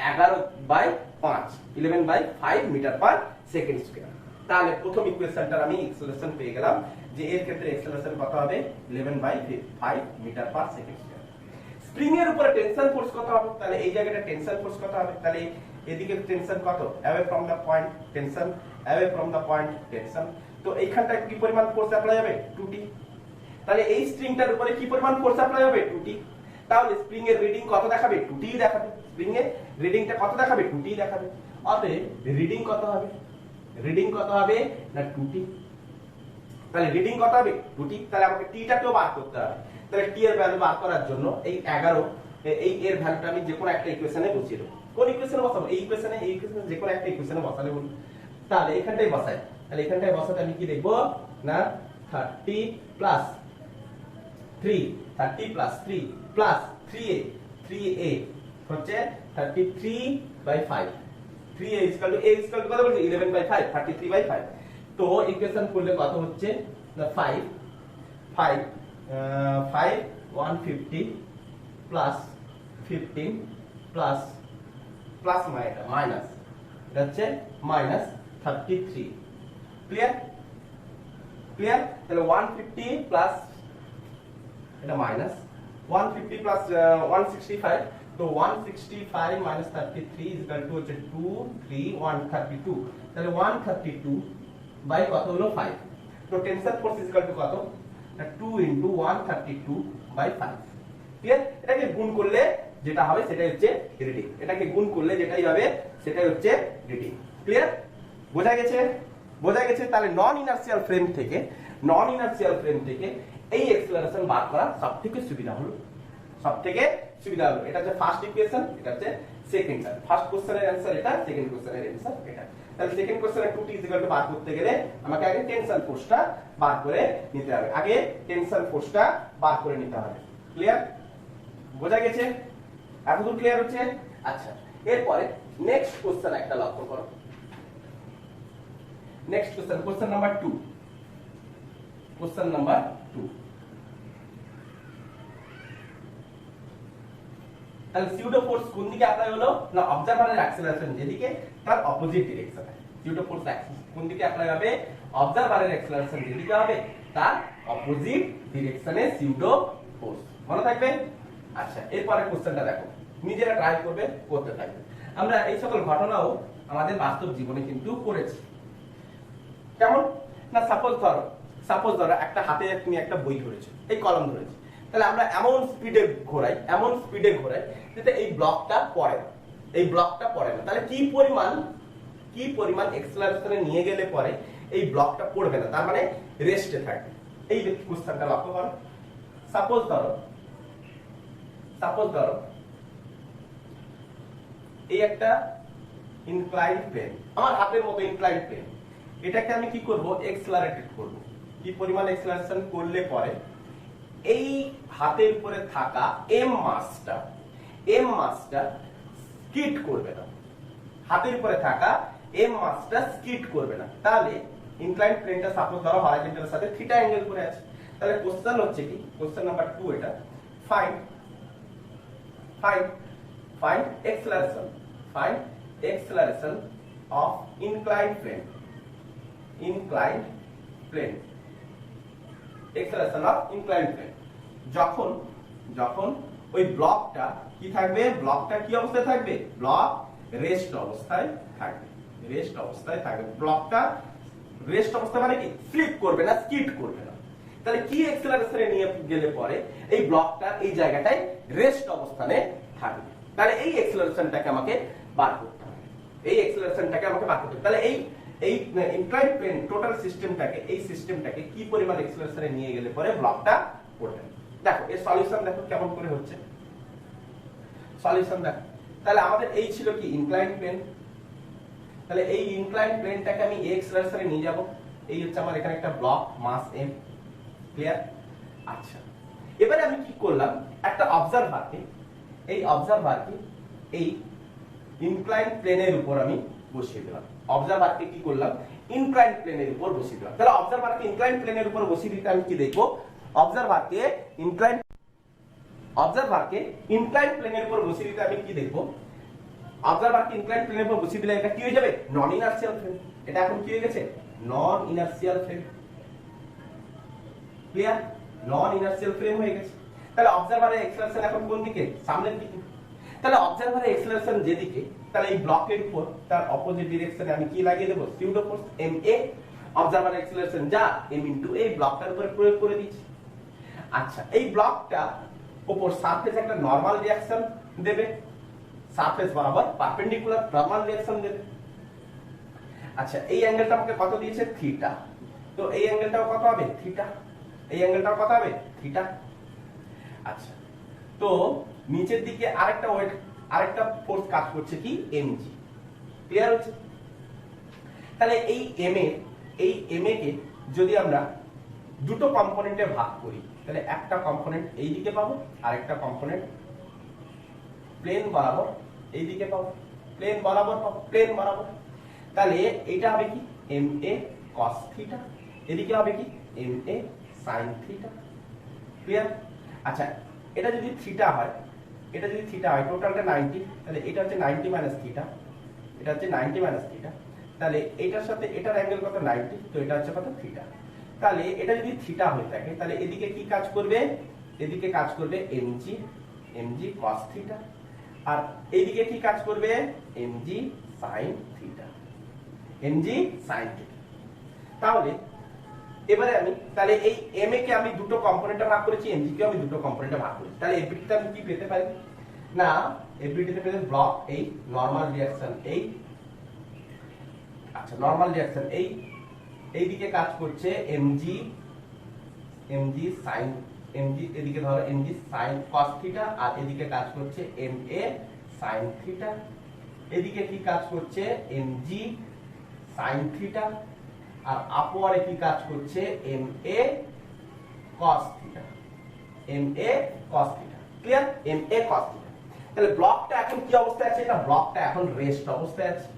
11/5 11/5 মিটার পার সেকেন্ড স্কয়ার। তাহলে প্রথম ইকুয়েশনটার আমি অ্যাক্সেলারেশন পেয়ে গেলাম যে এর ক্ষেত্রে অ্যাক্সেলারেশন কত হবে 11/5 metre per second square. Spring এর উপরে টেনশন ফোর্স কত হবে, তাহলে এই জায়গাটা টেনশন ফোর্স কত হবে, তাহলে এদিকে টেনশন কত away from the point tension, away from the point tension. তো এইখানটা কি পরিমাণ ফোর্স অ্যাপ্লাই হবে 2t। তাহলে এই স্প্রিংটার উপরে কি পরিমাণ ফোর্স অ্যাপ্লাই হবে 2t। তাহলে স্প্রিং এর রিডিং কত দেখাবে 2t দেখাবে, স্প্রিং এর রিডিংটা কত দেখাবে 2t দেখাবে। অতএব রিডিং কত হবে, রিডিং কত হবে না 2t। তাহলে রিডিং কত হবে 2t। তাহলে আমাকে t টাকেও বার করতে হবে। তাহলে t এর ভ্যালু বার করার জন্য এই 11 এই এর ভ্যালুটা আমি যে কোনো একটা ইকুয়েশনে বসিয়ে দেব। কোন ইকুয়েশনে বসাবো, এই ইকুয়েশনে যে কোনো একটা ইকুয়েশনে বসালে বলুন। তাহলে এখানটাই বসাই, তাহলে এখানটায় বসাতে আমি কি দেখব না 30 প্লাস 3 30 প্লাস 3 প্লাস 3a হচ্ছে 33/5 3a কত বলছি 11/5 33/5। তো ইকুয়েশন করলে কত হচ্ছে না 5 150 প্লাস 15 প্লাস প্লাস মাইনাস এটা হচ্ছে মাইনাস 33। ক্লিয়ার? ক্লিয়ার? তাহলে 150 প্লাস এটা মাইনাস 150 প্লাস 165, তো 165 মাইনাস 33 ইজ ইকুয়াল টু হচ্ছে 2 3 132। তাহলে 132 বাই কত হলো 5। তো tension force is equal to কত না 2 ইনটু 132/5। ক্লিয়ার? এটাকে গুণ করলে যেটা হবে সেটাই হচ্ছে রিডিং, এটাকে গুণ করলে যেটাই হবে সেটাই হচ্ছে রিডিং। ক্লিয়ার? বোঝা গেছে? বোঝা গেছে। তাহলে নন ইনার্সিয়াল ফ্রেম থেকে এই অ্যাক্সেলারেশন বার করা সবথেকে সুবিধা হলো, সবথেকে সুবিধা হলো। এটা হচ্ছে ফার্স্ট ইকুয়েশন, এটা হচ্ছে সেকেন্ড। ফার্স্ট কোশ্চেনের অ্যানসার এটা, সেকেন্ড কোশ্চেনের অ্যানসার এটা। তাহলে সেকেন্ড কোশ্চেনে 2t বার করতে গেলে আমাকে আগে টেনশন ফোর্সটা বার করে নিতে হবে, আগে টেনশন ফোর্সটা বার করে নিতে হবে। ক্লিয়ার? বোঝা গেছে? এতদূর ক্লিয়ার হচ্ছে? আচ্ছা এরপরে নেক্সট কোশ্চেন একটা লক্ষ্য করো। Next question, question number 2। Question number 2। তাহলে সিউডো ফোর্স কোন দিকে অ্যাপ্লাই হলো না অবজারভারের অ্যাক্সেলারেশন যেদিকে তার অপোজিট ডিরেকশনে। সিউডো ফোর্স কোন দিকে অ্যাপ্লাই হবে, অবজারভারের অ্যাক্সেলারেশন যেদিকে হবে তার অপোজিট ডিরেকশনে সিউডো ফোর্স। মনে থাকবে? আচ্ছা এরপরে কোশ্চেনটা দেখো, নিজেরা ট্রাই করবে, করতে থাকবে। আমরা এই সকল ঘটনাও আমাদের বাস্তব জীবনে কিন্তু করেছি। কেমন না সাপোজ ধরো একটা হাতে তুমি একটা বই ধরেছো, এই কলম ধরেছো, তাহলে আমরা এমন স্পিডে ঘোরাই যাতে এই ব্লকটা পড়ে না, এই ব্লকটা পড়ে না। তাহলে কি পরিমাণ এক্সেলারেশনে নিয়ে গেলে পরে এই ব্লকটা পড়বে না, তার মানে রেস্টে থাকবে। এই কোশ্চেনটা লক্ষ্য করো। সাপোজ ধরো এই একটা ইনক্লাইন্ড প্লেন, আমার হাতের মতো ইনক্লাইন্ড প্লেন, এটাকে আমি কি করব এক্সেলারেটেড করব। কি পরিমাণ এক্সেলারেশন করলে পরে এই হাতের উপরে থাকা এম মাসটা স্কিড করবে না, হাতের উপরে থাকা এম মাসটা স্কিড করবে না। তাহলে ইনক্লাইন্ড প্লেনটা সাপোজ ধরো হরাইজন্টালের সাথে থিটা অ্যাঙ্গেল করে আছে। তাহলে কোশ্চেন হচ্ছে কি, কোশ্চেন নাম্বার 2 এটা, find acceleration of inclined plane, acceleration of inclined plane। যখন ওই ব্লকটা কি থাকবে, ব্লকটা কি অবস্থায় থাকবে, ব্লক রেস্ট অবস্থায় থাকবে, রেস্ট অবস্থায় থাকবে। ব্লকটা রেস্ট অবস্থা মানে কি, স্লিপ করবে না, স্কিড করবে না। তাহলে কি অ্যাক্সেলারেশনে নিয়ে গেলে পরে এই ব্লকটা এই জায়গাটায় রেস্ট অবস্থানে থাকবে। তাহলে এই অ্যাক্সেলারেশনটাকে আমাকে বার করতে হবে, এই অ্যাক্সেলারেশনটাকে আমাকে বার করতে হবে। তাহলে এই ইনক্লাইন্ড প্লেন টোটাল সিস্টেমটাকে, এই সিস্টেমটাকে কি পরিমাণ অ্যাক্সেলারেশনে নিয়ে গেলে পরে ব্লকটা পড়বে। দেখো এর সলিউশন দেখো কেমন করে হচ্ছে, সলিউশন দেখো। তাহলে আমাদের এই ছিল কি ইনক্লাইন্ড প্লেন, তাহলে এই ইনক্লাইন্ড প্লেনটাকে আমি অ্যাক্সেলারেশনে নিয়ে যাব। এই হচ্ছে আমার এখানে একটা ব্লক, মাস m, ক্লিয়ার? আচ্ছা, এবারে আমি কি করলাম, একটা অবজারভারকে, এই অবজারভারকে এই ইনক্লাইন্ড প্লেনের উপর আমি বসিয়ে দিলাম। অবজারভারকে কি করলাম, ইনক্লাইন্ড প্লেনের উপর বসিয়ে দিলাম। তাহলে অবজারভারকে ইনক্লাইন্ড প্লেনের উপর বসিয়ে দিতে আমি কি দেখবো, অবজারভারকে ইনক্লাইন্ড প্লেনের উপর বসিয়ে দিতে আমি কি দেখবো, অবজারভারকে ইনক্লাইন্ড প্লেনের উপর বসিয়ে দিলে এটা কি হয়ে যাবে, নন ইনার্সিয়াল ফ্রেম। এটা এখন কি হয়ে গেছে, নন ইনার্সিয়াল ফ্রেম, ক্লিয়ার? নন ইনার্সিয়াল ফ্রেম হয়ে গেছে। তাহলে অবজারভারের অ্যাক্সেলারেশন এখন কোন দিকে, সামনের দিকে। তাহলে অবজারভারের অ্যাক্সেলারেশন যেদিকে, তাহলে এই ব্লকের উপর তার অপোজিট ডিরেকশনে আমি কি লাগিয়ে দেব, সিউডো ফোর্স ma। অবজারভারের অ্যাক্সেলারেশন যা m ইনটু a ব্লকটার উপর প্রয়োগ করে দিচ্ছি। আচ্ছা, এই ব্লকটা উপর সারফেস একটা নরমাল রিঅ্যাকশন দেবে, সারফেস বরাবর পারপেন্ডিকুলার নরমাল রিঅ্যাকশন দেবে। আচ্ছা, এই অ্যাঙ্গেলটা আমাকে কত দিয়েছে, থিটা। তো এই অ্যাঙ্গেলটাও কত হবে, থিটা। এই অ্যাঙ্গেলটাও কত হবে, থিটা। আচ্ছা, তো নিচের দিকে আরেকটা ওয়েট, আরেকটা ফোর্স কাজ করছে কি, mg, ক্লিয়ার হচ্ছে? তাহলে এই ma কে যদি আমরা দুটো কম্পোনেন্টে ভাগ করি, তাহলে একটা কম্পোনেন্ট এই দিকে পাবো, আরেকটা কম্পোনেন্ট প্লেন বরাবর এই দিকে পাবো, প্লেন বরাবর পাবো, প্লেন বরাবর। তাহলে এটা হবে কি, ma cos থিটা, এদিকে হবে কি, ma sin থিটা, ক্লিয়ার? আচ্ছা, এটা যদি থিটা হয়, এটা যদি থিটা হয়, টোটালটা 90, তাহলে এটা হচ্ছে 90 মাইনাস থিটা, এটা হচ্ছে 90 মাইনাস থিটা। তাহলে এটার সাথে এটার অ্যাঙ্গেল কত, 90, তো এটা হচ্ছে কত, থিটা। তাহলে এটা যদি থিটা হয়ে থাকে, তাহলে এদিকে কি কাজ করবে, এদিকে কাজ করবে mg cos থিটা, আর এইদিকে কি কাজ করবে, mg sin theta, mg sin theta. তাহলে এবারে আমি, তাহলে এই ma কে আমি দুটো কম্পোনেন্টে ভাগ করেছি, mg কে আমি দুটো কম্পোনেন্টে ভাগ করেছি। তাহলে এফবিটি আমি কি পেতে পারি না, এফবিটি তে পেতে ব্লক এই নরমাল রিঅ্যাকশন, এই আচ্ছা নরমাল রিঅ্যাকশন এই দিকে কাজ করছে mg sin, mg এদিকে ধরো mg sin cos থিটা, আর এদিকে কাজ করছে ma sin থিটা। এদিকে কি কাজ করছে, mg sin থিটা, আর আপওয়ারে কি কাজ করছে, ma cos theta, ma cos theta, clear? ma cos theta. তাহলে ব্লকটা এখন কি অবস্থায় আছে, এটা ব্লকটা এখন রেস্ট অবস্থায় আছে।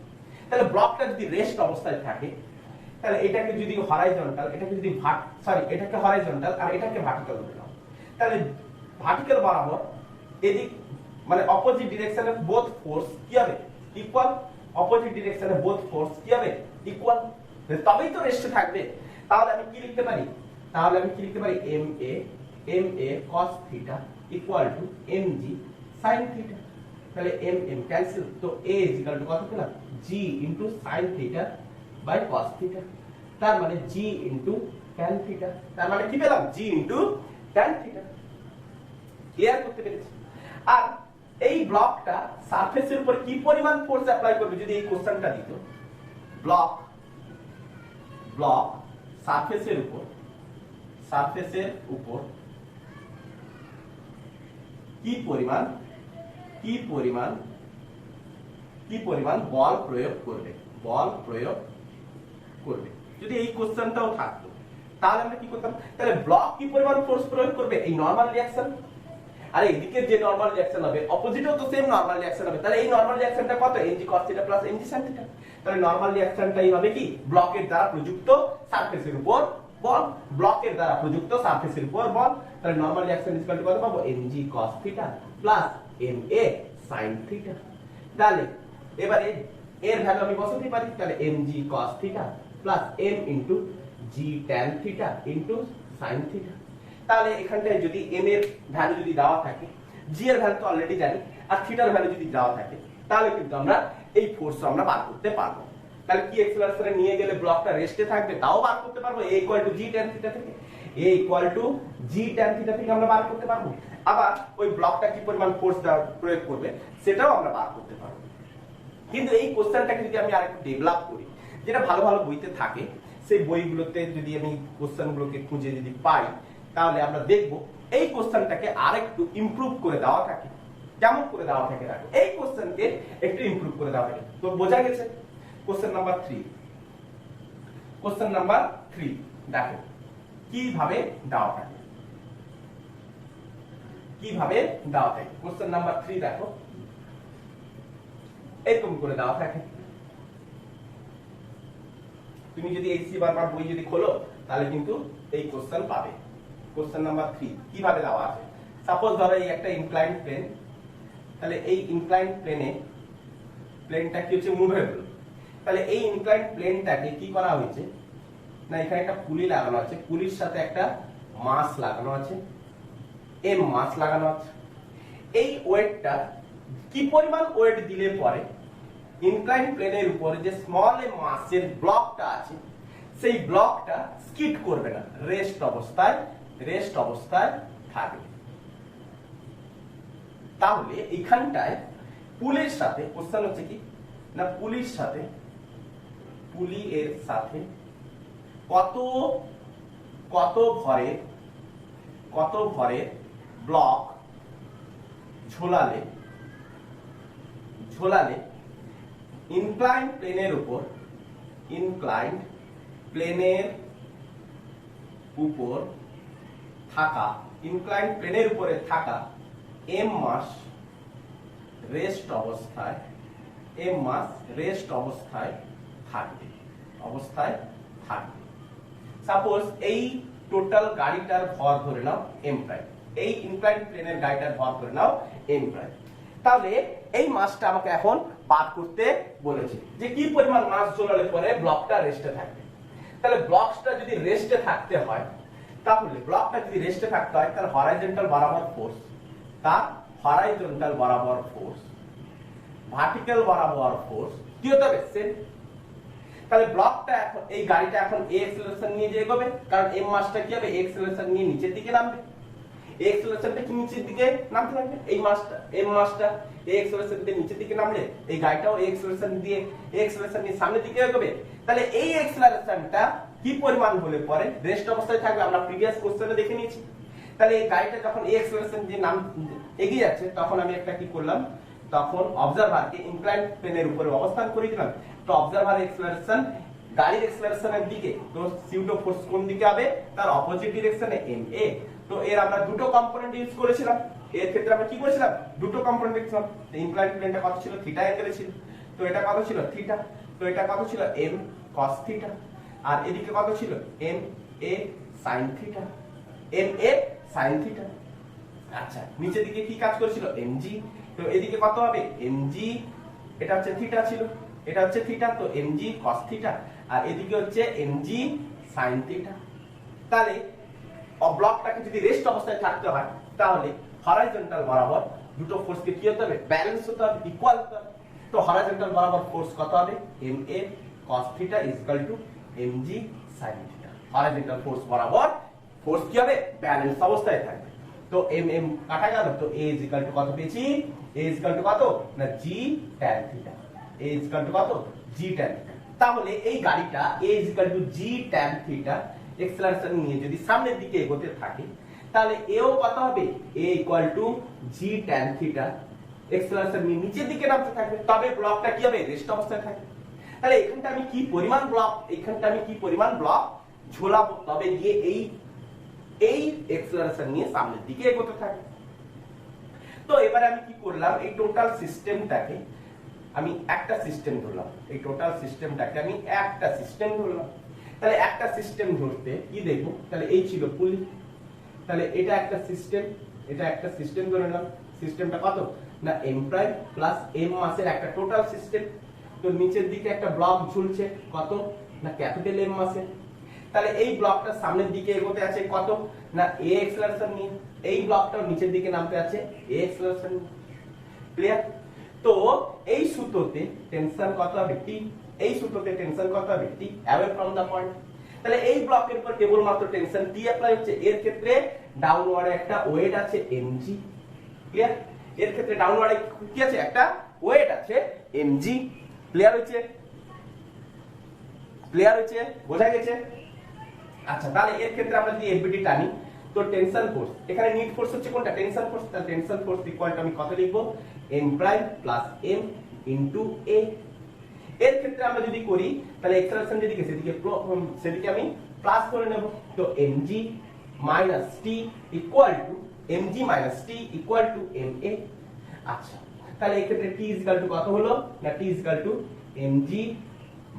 তাহলে ব্লকটা যদি রেস্ট অবস্থায় থাকে, তাহলে এটাকে যদি হরাইজন্টাল, এটাকে যদি এটাকে হরাইজন্টাল আর এটাকে ভার্টিক্যাল ধরলাম, তাহলে ভার্টিক্যাল বরাবর এদিক মানে অপোজিট ডিরেকশনে বোথ ফোর্স কি হবে, ইকুয়াল। অপোজিট ডিরেকশনে বোথ ফোর্স কি হবে, ইকুয়াল, তবেই তো রেস্টে থাকবে। তাহলে আমি কি লিখতে পারি, ma cos theta equal to mg sin theta. তাহলে m ক্যান্সেল, তো a ইকুয়াল টু কত পেলাম, g into sin theta by cos theta. তার মানে g ইনটু tan থিটা, তার মানে কি পেলাম, g into tan theta. Clear করতে পেরেছি? আর এই ব্লকটা সারফেসের উপর কি পরিমাণ ফোর্স অ্যাপ্লাই করবে, যদি এই কোশ্চেনটা দিত, ব্লক সারফেসের উপর কি পরিমাণ বল প্রয়োগ করবে, যদি এই কোশ্চেনটাও থাকতো, তাহলে আমরা কি করতাম, তাহলে ব্লক কি পরিমাণ ফোর্স প্রয়োগ করবে, এই নরমাল রিঅ্যাকশন, আর এদিকে যে নরমাল রিঅ্যাকশন হবে অপোজিটেও তো সেম নরমাল রিঅ্যাকশন হবে। তাহলে এই নরমাল রিঅ্যাকশনটা কত, mg cos theta plus mg sin theta. তাহলে নরমাল রিঅ্যাকশনটাই হবে কি, ব্লকের দ্বারা প্রযুক্ত সারফেসের উপর বল, ব্লকের দ্বারা প্রযুক্ত সারফেসের উপর বল। তাহলে নরমাল রিঅ্যাকশন ইকুয়াল টু কত পাবো, mg cos theta plus ma sin theta. তাহলে এবারে এর ভ্যালু আমি বসাতে পারি, তাহলে mg cos theta plus m into g tan theta into sin theta. তাহলে এখানটায় যদি m এর ভ্যালু যদি দেওয়া থাকে, g এর ভ্যালু তো অলরেডি জানি, আর থিটার ভ্যালু যদি দেওয়া থাকে, তাহলে কিন্তু আমরা এই ফোর্স আমরা বার করতে পারবো। তাহলে কি অ্যাক্সেলারেশনে নিয়ে গেলে ব্লকটা রেস্টে থাকবে তাও বার করতে পারবো। a = g tan থিটা থেকে g tan থিটা থেকে আমরা বার করতে পারবো। আবার ওই ব্লকটা কি পরিমাণ ফোর্স প্রয়োগ করবে সেটাও আমরা বার করতে পারবো। কিন্তু এই কোশ্চেনটাকে যদি আমি আরেকটু ডেভেলপ করি, যেটা ভালো ভালো বইতে থাকে, সেই বইগুলোতে যদি আমি কোশ্চেনগুলোকে খুঁজে যদি পাই, তাহলে আমরা দেখব এই কোশ্চেনটাকে আরেকটু ইমপ্রুভ করে দেওয়া থাকে। কেমন করে দেওয়া থাকে দেখো, এই কোশ্চেনকে একটু ইমপ্রুভ করে দেওয়া থাকে। তো বোঝা গেছে? কোশ্চেন নাম্বার 3 দেখো কিভাবে দেওয়া থাকে, কিভাবে দেওয়া থাকে। কোশ্চেন নাম্বার 3 দেখো এরকম করে দেওয়া থাকে। তুমি যদি এই বারবার বই যদি খোলো তাহলে কিন্তু এই কোশ্চেন পাবে। কোশ্চেন নাম্বার 3 কিভাবে দেওয়া আছে। সাপোজ ধরো এই একটা ইনক্লাইন্ড প্লেন, তাহলে এই ইনক্লাইন্ড প্লেনটা কি হচ্ছে মুভেবল। তাহলে এই ইনক্লাইন্ড প্লেনটাকে কি করা হয়েছে না, এখানে একটা পুলি লাগানো আছে, পুলির সাথে একটা মাস লাগানো আছে, এম মাস লাগানো আছে। এই ওয়েটটা কি পরিমাণ ওয়েট দিলে পরে ইনক্লাইন্ড প্লেনের উপরে যে স্মল এম মাসের ব্লকটা আছে সেই ব্লকটা স্কিড করবে না, রেস্ট অবস্থায় থাকবে। তাহলে এখানটায় পুলির সাথে কোশ্চেন হচ্ছে কি না, পুলি এর সাথে কত ভরের ব্লক ঝোলালে ইনক্লাইন্ড প্লেনের উপরে থাকা এম মাস রেস্ট অবস্থায় থাকবে। সাপোজ এই টোটাল গাড়িটার ভর ধরে নাও এম প্রাইম, এই ইনক্লাইন্ড প্লেনের গাড়িটার ভর ধরে নাও এম প্রাইম। তাহলে এই মাসটা আমাকে এখন বার করতে বলেছে যে কি পরিমাণ মাস ঝোলালে পরে ব্লকটা রেস্টে থাকবে। তাহলে ব্লকটা যদি রেস্টে থাকতে হয়, তাহলে হরাইজন্টাল বরাবর ফোর্স, ভার্টিক্যাল বরাবর ফোর্স কি হতে হবে সেম। তাহলে ব্লকটা এখন এই গাড়িটা এখন এ অ্যাক্সেলারেশন নিয়ে যে এগোবে, কারণ এম মাসটা কি হবে অ্যাক্সেলারেশন নিয়ে নিচের দিকে নামবে। এই অ্যাক্সেলারেশনটা কি নিচের দিকে নামতে থাকবে, এই মাসটা এম মাসটা এই অ্যাক্সেলারেশন দিয়ে নিচের দিকে নামলে এই গাড়িটাও এই অ্যাক্সেলারেশন নিয়ে সামনের দিকে এগোবে। তাহলে এই অ্যাক্সেলারেশনটা কি পরিমাণ হলে পরে রেস্ট অবস্থায় থাকবে আমরা প্রিভিয়াস কোশ্চেনে দেখে নিয়েছি। তাহলে এই গাড়িটা যখন এই অ্যাক্সেলারেশন দিয়ে এগিয়ে যাচ্ছে, তখন আমি একটা কি করলাম, তখন অবজারভারকে ইনক্লাইন্ড প্লেনের উপরে অবস্থান করে দিলাম। তো অবজারভার অ্যাক্সেলারেশন গাড়ির অ্যাক্সেলারেশনের দিকে, তো সিউডো ফোর্স কোন দিকে হবে তার অপোজিট ডিরেকশনে এম এ। তো এর আমরা দুটো কম্পোনেন্ট ইউজ করেছিলাম, এর ক্ষেত্রে আমরা কি করেছিলাম দুটো কম্পোনেন্ট লিখছিলাম। ইনক্লাইন্ড প্লেনটা কত ছিল থিটা অ্যাঙ্গেলে ছিল, তো এটা কত ছিল থিটা, তো এটা কত ছিল এম cos থিটা, আর এদিকে কত ছিল এম এ sin থিটা, আচ্ছা নিচের দিকে কি কাজ করেছিল mg, তো এদিকে কত হবে mg, এটা হচ্ছে থিটা ছিল, এটা হচ্ছে থিটা, তো mg cos থিটা, আর এদিকে হচ্ছে mg sin থিটা। তাহলে ব্লকটাকে যদি রেস্ট অবস্থায় থাকতে হয়, তাহলে হরাইজন্টাল বরাবর দুটো ফোর্সকে কি হতে হবে ব্যালেন্স হতে হবে, ইকুয়াল হতে হবে। তো হরাইজন্টাল বরাবর ফোর্স কত হবে ma cos theta mg sin theta. Horizontal force বরাবর ফোর্স কি হবে ব্যালেন্স অবস্থায় থাকবে। তো mm কাটা গেল, তো a কত পেয়েছি, a কত না g tan থিটা, a কত g tan থিটা। তাহলে এই গাড়িটা a g tan theta acceleration নিয়ে যদি সামনের দিকে এগোতে থাকে, তাহলে এও কত হবে a g tan theta acceleration নিয়ে নিচের দিকে নামতে থাকবে, তবে ব্লকটা কি হবে রেস্ট অবস্থায় থাকবে। তাহলে এখানটা আমি কি পরিমাণ ব্লক ঝোলাবো, তবে গিয়ে এই অ্যাক্সেলারেশন নিয়ে সামনের দিকে এগোতে থাকে। তো এবারে আমি কি করলাম, এই টোটাল সিস্টেমটাকে আমি একটা সিস্টেম ধরলাম, তাহলে একটা সিস্টেম ধরতে কি দেখবো, তাহলে এই ছিল পুলি, তাহলে এটা একটা সিস্টেম ধরে নিলাম। সিস্টেমটা কত না m প্রাইম প্লাস m মাসের একটা টোটাল সিস্টেম। তো নিচের দিকে একটা ব্লক ঝুলছে কত না ক্যাপিটাল M মাসের। তাহলে এই ব্লকটা সামনের দিকে এগোতে আছে কত না a অ্যাক্সেলারেশন নিয়ে, এই ব্লকটাও নিচের দিকে নামতে আছে a অ্যাক্সেলারেশন নিয়ে। ক্লিয়ার? তো এই সূত্রতে টেনশন কত হবে টি, এই সূত্রতে টেনশন কত হবে টি অ্যাওয়ে ফ্রম দা পয়েন্ট। তাহলে এই ব্লকের উপর কেবলমাত্র টেনশন টি অ্যাপ্লাই হচ্ছে। এর ক্ষেত্রে ডাউনওয়ার্ডে একটা ওয়েট আছে mg, ক্লিয়ার? এর ক্ষেত্রে ডাউনওয়ার্ডে কি আছে? একটা ওয়েট আছে mg। ক্লিয়ার হয়েছে? ক্লিয়ার হয়েছে? বোঝা গেছে? আচ্ছা, তাহলে এর ক্ষেত্রে আমরা যদি এফবিটি টানি তো টেনশন ফোর্স, এখানে নিট ফোর্স হচ্ছে কোনটা? Tension force. তাহলে টেনশন ফোর্স ইকুয়াল টু আমি কত লিখবো? m prime plus m into a। এর ক্ষেত্রে আমরা যদি করি তাহলে এক্সেলারেশন যেদিকে সেদিকে আমি প্লাস করে নেব। তো mg minus t equal to mg minus t equal to ma। আচ্ছা, তাহলে এই ক্ষেত্রে t ইকুয়াল টু কত হলো? না t equal to mg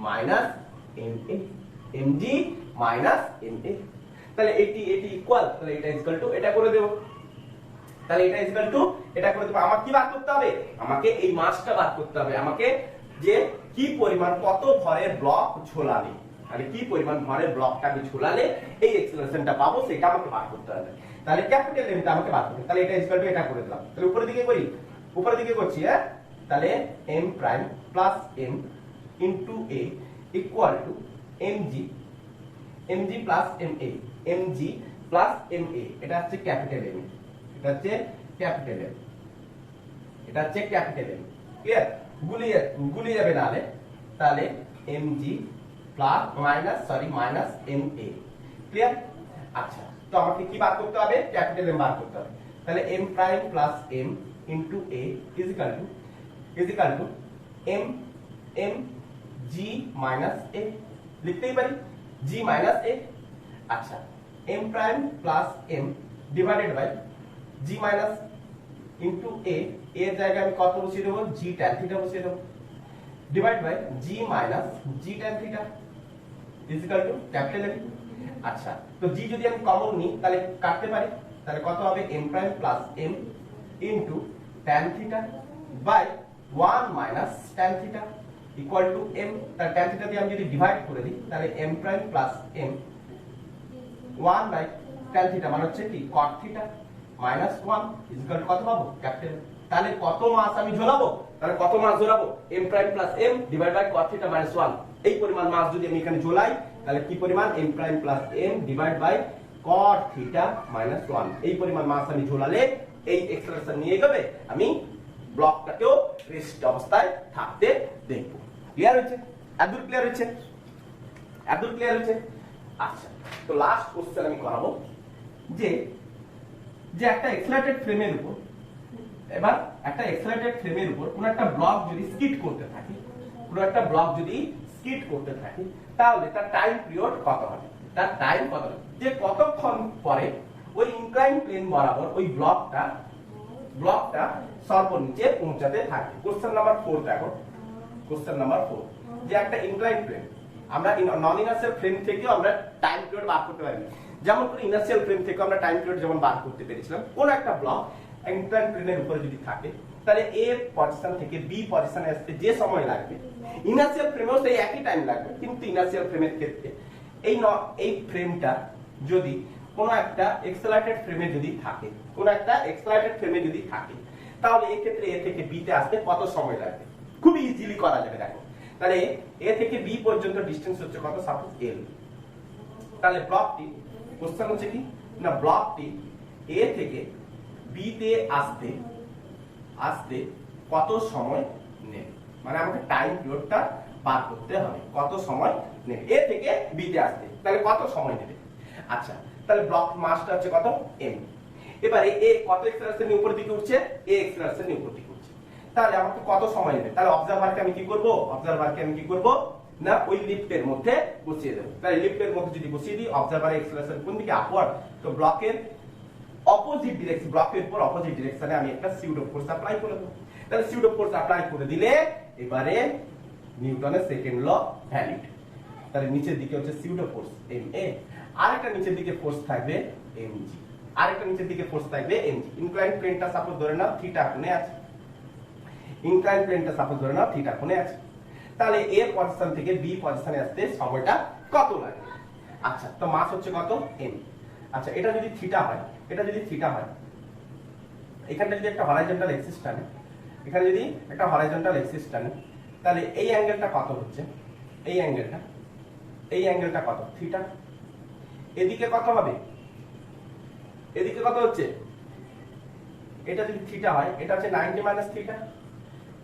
minus ma, mg minus ma। তাহলে এটি ইকুয়াল, তাহলে এটা ইকুয়াল টু এটা করে দেব। তাহলে এটা ইকুয়াল টু এটা করে দেব। আমার কি বার করতে হবে? আমাকে এই মাসটা বার করতে হবে। আমাকে যে কি পরিমাণ কত ভরের ব্লক ঝোলালে, তাহলে কি পরিমাণ ভরের ব্লকটা আমি ঝোলালে এই এক্সেলারেশনটা পাবো সেটা আমাকে বার করতে হবে। তাহলে ক্যাপিটাল এমটা আমাকে বার করতে হবে। তাহলে এটা ইকুয়াল টু এটা করে দিলাম। তাহলে উপরের দিকে করি, উপরের দিকে করছি। হ্যাঁ, তাহলে m prime plus m into a equal to mg plus ma, mg plus ma। এটা হচ্ছে ক্যাপিটাল M, এটা হচ্ছে ক্যাপিটাল M, এটা হচ্ছে ক্যাপিটাল M। ক্লিয়ার? গুলিয়ে যাবে নালে। তাহলে mg plus minus minus ma। Clear? আচ্ছা, তো আমাকে কি বার করতে হবে? ক্যাপিটাল M বার করতে হবে। তাহলে m prime plus m into a is equal to m g minus a। লিখতেই পারি g মাইনাস a। আচ্ছা, m prime plus m divided by g minus into a, এর জায়গায় আমি কত বসিয়ে দেব? g tan থিটা বসিয়ে দেব, divide by g minus g tan theta is equal to capital M। আচ্ছা, তো g যদি আমি কমন নিই তাহলে কাটতে পারি। তাহলে কত হবে? m prime plus m into tan theta by 1 minus tan theta equal to m। তাহলে tan থিটা দিয়ে আমি যদি ডিভাইড করে দিই তাহলে m prime plus m 1 by tan theta মানে হচ্ছে কি cot theta minus 1 is equal to কত পাবো? ক্যাপিটাল। তাহলে কত মাস আমি ঝোলাবো? তাহলে কত মাস ঝোলাবো? m prime plus m divide by cot theta minus 1। এই পরিমাণ মাস যদি আমি এখানে ঝোলাই তাহলে কি পরিমাণ? m prime plus m divide by cot theta minus 1। এই পরিমাণ মাস আমি ঝোলালে এই এক্সেলারেশন নিয়ে যাবে, আমি ব্লকটাকেও রেস্ট অবস্থায় থাকতে দেখব। ক্লিয়ার হয়েছে? একদম ক্লিয়ার হয়েছে? একদম ক্লিয়ার হয়েছে? আচ্ছা, তো লাস্ট কোশ্চেন আমি করাবো যে একটা এক্সেলারেটেড ফ্রেমের উপর, এবার একটা এক্সেলারেটেড ফ্রেমের উপর কোন একটা ব্লক যদি স্কিড করতে থাকে, কোন একটা ব্লক যদি স্কিড করতে থাকে তাহলে তার টাইম পিরিয়ড কত হবে? তার টাইম কত হবে? যে কতক্ষণ পরে ওই ইনক্লাইন প্লেন বরাবর ওই ব্লকটা সর্বনিচে পৌঁছাতে থাকে। কোশ্চেন নাম্বার 4 দেখো, কোশ্চেন নাম্বার 4 যে একটা ইনক্লাইন প্লেন, আমরা নন ইনার্সিয়াল ফ্রেম থেকেও আমরা টাইম পিরিয়ড বার করতে পারি। যেমন করে ইনার্সিয়াল ফ্রেম থেকে আমরা টাইম পিরিয়ড যেমন বার করতে পেরেছিলাম, কোন একটা ব্লক ইনক্লাইন প্লেনের উপরে যদি থাকে তাহলে এ পজিশন থেকে বি পজিশনে আসতে যে সময় লাগবে ইনার্সিয়াল ফ্রেমেও সেই একই টাইম লাগবে। কিন্তু ইনার্সিয়াল ফ্রেমের ক্ষেত্রে এই ফ্রেমটা যদি কোন একটা এক্সেলারেটেড ফ্রেমে যদি থাকে, কোন একটা এক্সেলারেটেড ফ্রেমে যদি থাকে তাহলে এই ক্ষেত্রে এ থেকে বি তে আসতে কত সময় লাগবে? খুব ইজিলি করা যাবে। দেখো, তাহলে এ থেকে বি পর্যন্ত ডিসটেন্স হচ্ছে কত? Suppose l। তাহলে ব্লকটি, কোশ্চেন হচ্ছে কি না, ব্লকটি এ থেকে বি তে আসতে কত সময় নেবে? মানে আমাকে টাইম পিরিয়ডটা বার করতে হবে, কত সময় নেবে এ থেকে বি তে আসতে, তাহলে কত সময় নেবে? আচ্ছা, তাহলে ব্লক মাসটা হচ্ছে কত? m। এবারে এ কত এক্সেলারেশন উপর দিকে উঠছে? এ এক্সেলারেশন উপর দিকে উঠছে। তাহলে আমাকে কত সময় নেবে? তাহলে অবজারভারকে আমি কি করব? না ওই লিফটের মধ্যে বসিয়ে দেব। তাহলে লিফটের মধ্যে যদি বসিয়ে দিই, অবজারভারের এক্সেলারেশন কোন দিকে? আপওয়ার্ড। তো ব্লকের অপোজিট ডিরেকশন, ব্লকের উপর অপোজিট ডিরেকশনে আমি একটা সিউডো ফোর্স অ্যাপ্লাই করে দেব। তাহলে সিউডো ফোর্স অ্যাপ্লাই করে দিলে এবারে নিউটনের সেকেন্ড ল ভ্যালিড। তাহলে নিচের দিকে হচ্ছে সিউডো ফোর্স ma, আরেকটা নিচের দিকে ফোর্স থাকবে mg, আরেকটা নিচের দিকে ফোর্স থাকবে mg। ইনক্লাইন প্লেনটা সাপোজ ধরে নাও থিটা কোণে আছে, ইনক্লাইন প্লেনটা সাপোজ ধরে নাও থিটা কোণে আছে। তাহলে এ পজিশন থেকে বি পজিশনে আসতে সময়টা কত লাগে? আচ্ছা, তো মাস হচ্ছে কত? m। আচ্ছা, এটা যদি থিটা হয়, এখানটা যদি একটা হরাইজন্টাল এক্সিস টানে এখানে যদি একটা হরাইজন্টাল এক্সিস টানি, তাহলে এই অ্যাঙ্গেলটা কত হচ্ছে, এই অ্যাঙ্গেলটা কত, থিটা। এদিকে কত হবে, এদিকে কত হচ্ছে, এটা যদি থিটা হয়, এটা হচ্ছে 90 মাইনাস থিটা।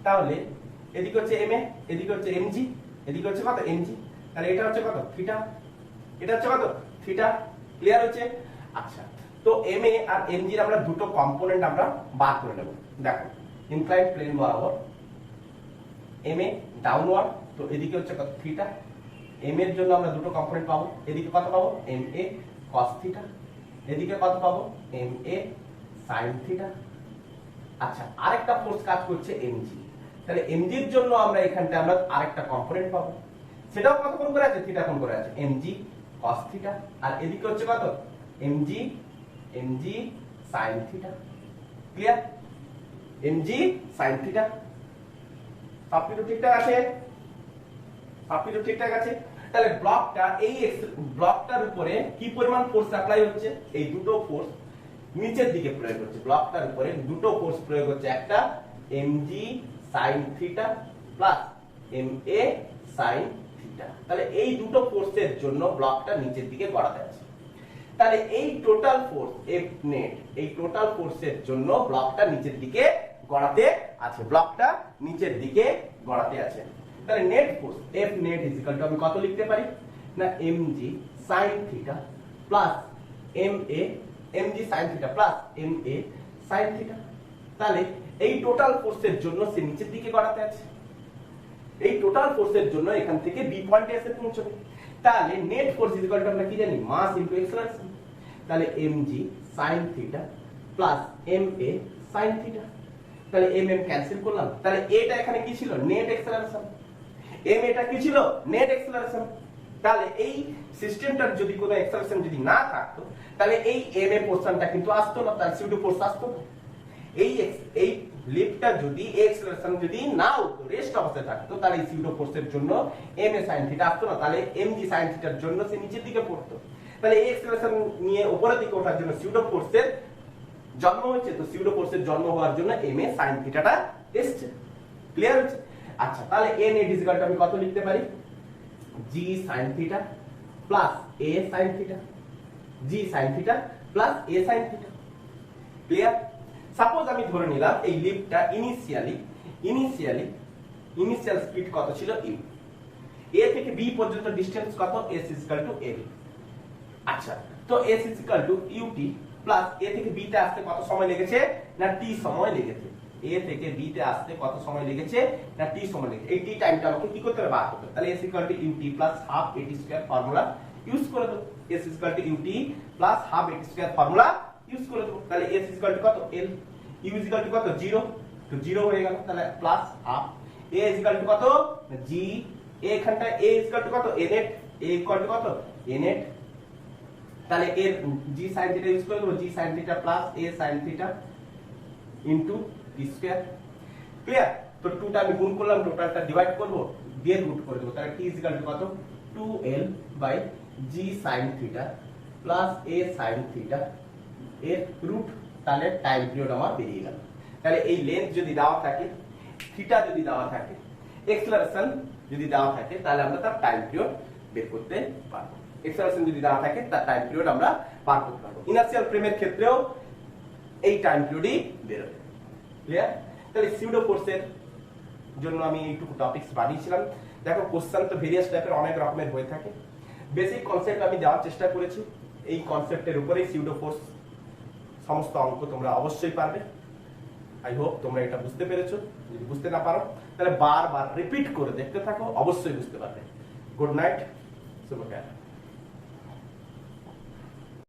তাহলে এদিকে হচ্ছে এম এ, এদিকে হচ্ছে এমজি, এদিকে হচ্ছে কত এমজি, তাহলে এটা হচ্ছে কত থিটা, এটা হচ্ছে কত থিটা। ক্লিয়ার হচ্ছে? আচ্ছা, তো এম এ আর এমজি আমরা দুটো কম্পোনেন্ট আমরা বার করে নেব। দেখো ইনক্লাইন্ড প্লেন বরাবর এম এ ডাউনওয়ার্ড, তো এদিকে হচ্ছে কত থিটা। এম এর জন্য আমরা দুটো কম্পোনেন্ট পাবো, এদিকে কত পাবো এম এ কস থিটা, এদিকে কত পাবো এম এ সাইন থিটা। আচ্ছা, আরেকটা ফোর্স কাজ করছে এমজি, তাহলে এমজি এর জন্য আমরা এখানটা আমরা আরেকটা কম্পোনেন্ট পাবো, সেটাও কত কোণ করে আছে, থিটা কোণ করে আছে, এমজি cos থিটা। আর এদিকে হচ্ছে কত MG sin theta. Clear? MG sin theta সবকিছু ঠিকঠাক আছে, সবকিছু ঠিকঠাক আছে। তাহলে ব্লকটা এই ব্লকটার উপরে কি পরিমাণ ফোর্স অ্যাপ্লাই হচ্ছে, এই দুটো ফোর্স নিচের দিকে প্রয়োগ হচ্ছে, ব্লকটার উপরে দুটো ফোর্স প্রয়োগ হচ্ছে, একটা mg sin theta plus ma sin theta. তাহলে এই দুটো ফোর্সের জন্য ব্লকটা নিচের দিকে গড়াতে আছে। তাহলে এই টোটাল ফোর্স F নেট, এই টোটাল ফোর্সের জন্য ব্লকটা নিচের দিকে গড়াতে আছে, ব্লকটা নিচের দিকে গড়াতে আছে। তাহলে net force F net is equal two আমি কত লিখতে পারি না mg sin theta plus ma mg sin theta plus ma sin theta. তাহলে এই টোটাল ফোর্সের জন্য সে নিচের দিকে গড়াতে আছে, এই টোটাল ফোর্সের জন্য এখান থেকে বি পয়েন্টে এসে পৌঁছবে। তাহলে net force is equal two আমরা কি জানি মাস ইনটু অ্যাক্সেলারেশন। তাহলে mg sin theta plus ma sin theta, তাহলে mm ক্যান্সেল করলাম। তাহলে এটা এখানে কি ছিল নেট অ্যাক্সেলারেশন, m এটা কি ছিল নেট অ্যাক্সেলারেশন। তাহলে এই সিস্টেমটার যদি কোনো অ্যাক্সেলারেশন যদি না থাকতো, তাহলে এই m এর পোরশনটা কিন্তু আসতো না, তার সিউডো ফোর্স আসতো না। এই লিফটটা যদি অ্যাক্সেলারেশন যদি না হতো, রেস্ট অবস্থায় থাকতো, তাহলে এই সিউডো ফোর্সের জন্য ma sin থিটা আসতো না, তাহলে mg sin থিটার জন্য সে নিচের দিকে পড়তো। তাহলে এই অ্যাক্সেলারেশন নিয়ে উপরের দিকে ওঠার জন্য সিউডো ফোর্সের জন্ম হয়েছে, তো সিউডো ফোর্সের জন্ম হওয়ার জন্য ma sin থিটাটা এসেছে। ক্লিয়ার হচ্ছে? আচ্ছা, তাহলে a net is equal two আমি কত লিখতে পারি g sin theta plus a sin theta, g sin theta plus a sin theta. Clear? Suppose আমি ধরে নিলাম এই লিফটটা ইনিশিয়াল স্পিড কত ছিল u, a থেকে b পর্যন্ত ডিসটেন্স কত s is equal to a। আচ্ছা, তো s is equal two ut plus a থেকে b তে আসতে কত সময় লেগেছে না t সময় লেগেছে, a থেকে b তে আসতে কত সময় লেগেছে না t সময় লেগেছে। এই t টাইমটা আমাকে কি করতে হবে বার করতে হবে। তাহলে s equal to ut plus half at square formula use করে দেব, s equal to ut plus half at square formula use করে দেব। তাহলে s ইকুয়াল টু কত l, u ইকুয়াল টু কত 0, তো 0 হয়ে গেল। তাহলে plus half a equal to কত g, a এখানটা a ইকুয়াল টু কত a net, a equal to কত a নেট। তাহলে এর g sin থিটা ইউজ করে দেব, g sin theta plus a sin theta into t square. Clear? তো 2 টা আমি গুণ করলাম, টোটালটা ডিভাইড করব, দিয়ে রুট করে দেব। তাহলে t ইকুয়াল টু কত 2l by g sin theta plus a sin theta এর রুট। তাহলে টাইম পিরিয়ড আমার বেরিয়ে গেল। তাহলে এই লেন্থ যদি দেওয়া থাকে, থিটা যদি দেওয়া থাকে, অ্যাক্সেলারেশন যদি দেওয়া থাকে, তাহলে আমরা তার টাইম পিরিয়ড বের করতে পারবো। অ্যাক্সেলারেশন যদি দেওয়া থাকে, তার টাইম পিরিয়ড আমরা বার করতে পারবো। ইনার্শিয়াল ফ্রেমের ক্ষেত্রেও এই টাইম পিরিয়ডই বেরোবে। ক্লিয়ার? তাহলে সিউডো ফোর্সের জন্য আমি এইটুকু টপিকস বানিয়েছিলাম। দেখো কোশ্চেন তো ভেরিয়াস টাইপের অনেক রকমের হয়ে থাকে, বেসিক কনসেপ্ট আমি দেওয়ার চেষ্টা করেছি। এই কনসেপ্টের উপরেই সিউডো ফোর্স সমস্ত অঙ্ক তোমরা অবশ্যই পারবে। আই হোপ তোমরা এটা বুঝতে পেরেছো। যদি বুঝতে না পারো, তাহলে বারবার রিপিট করে দেখতে থাকো, অবশ্যই বুঝতে পারবে। গুড নাইট, শুভকামনা।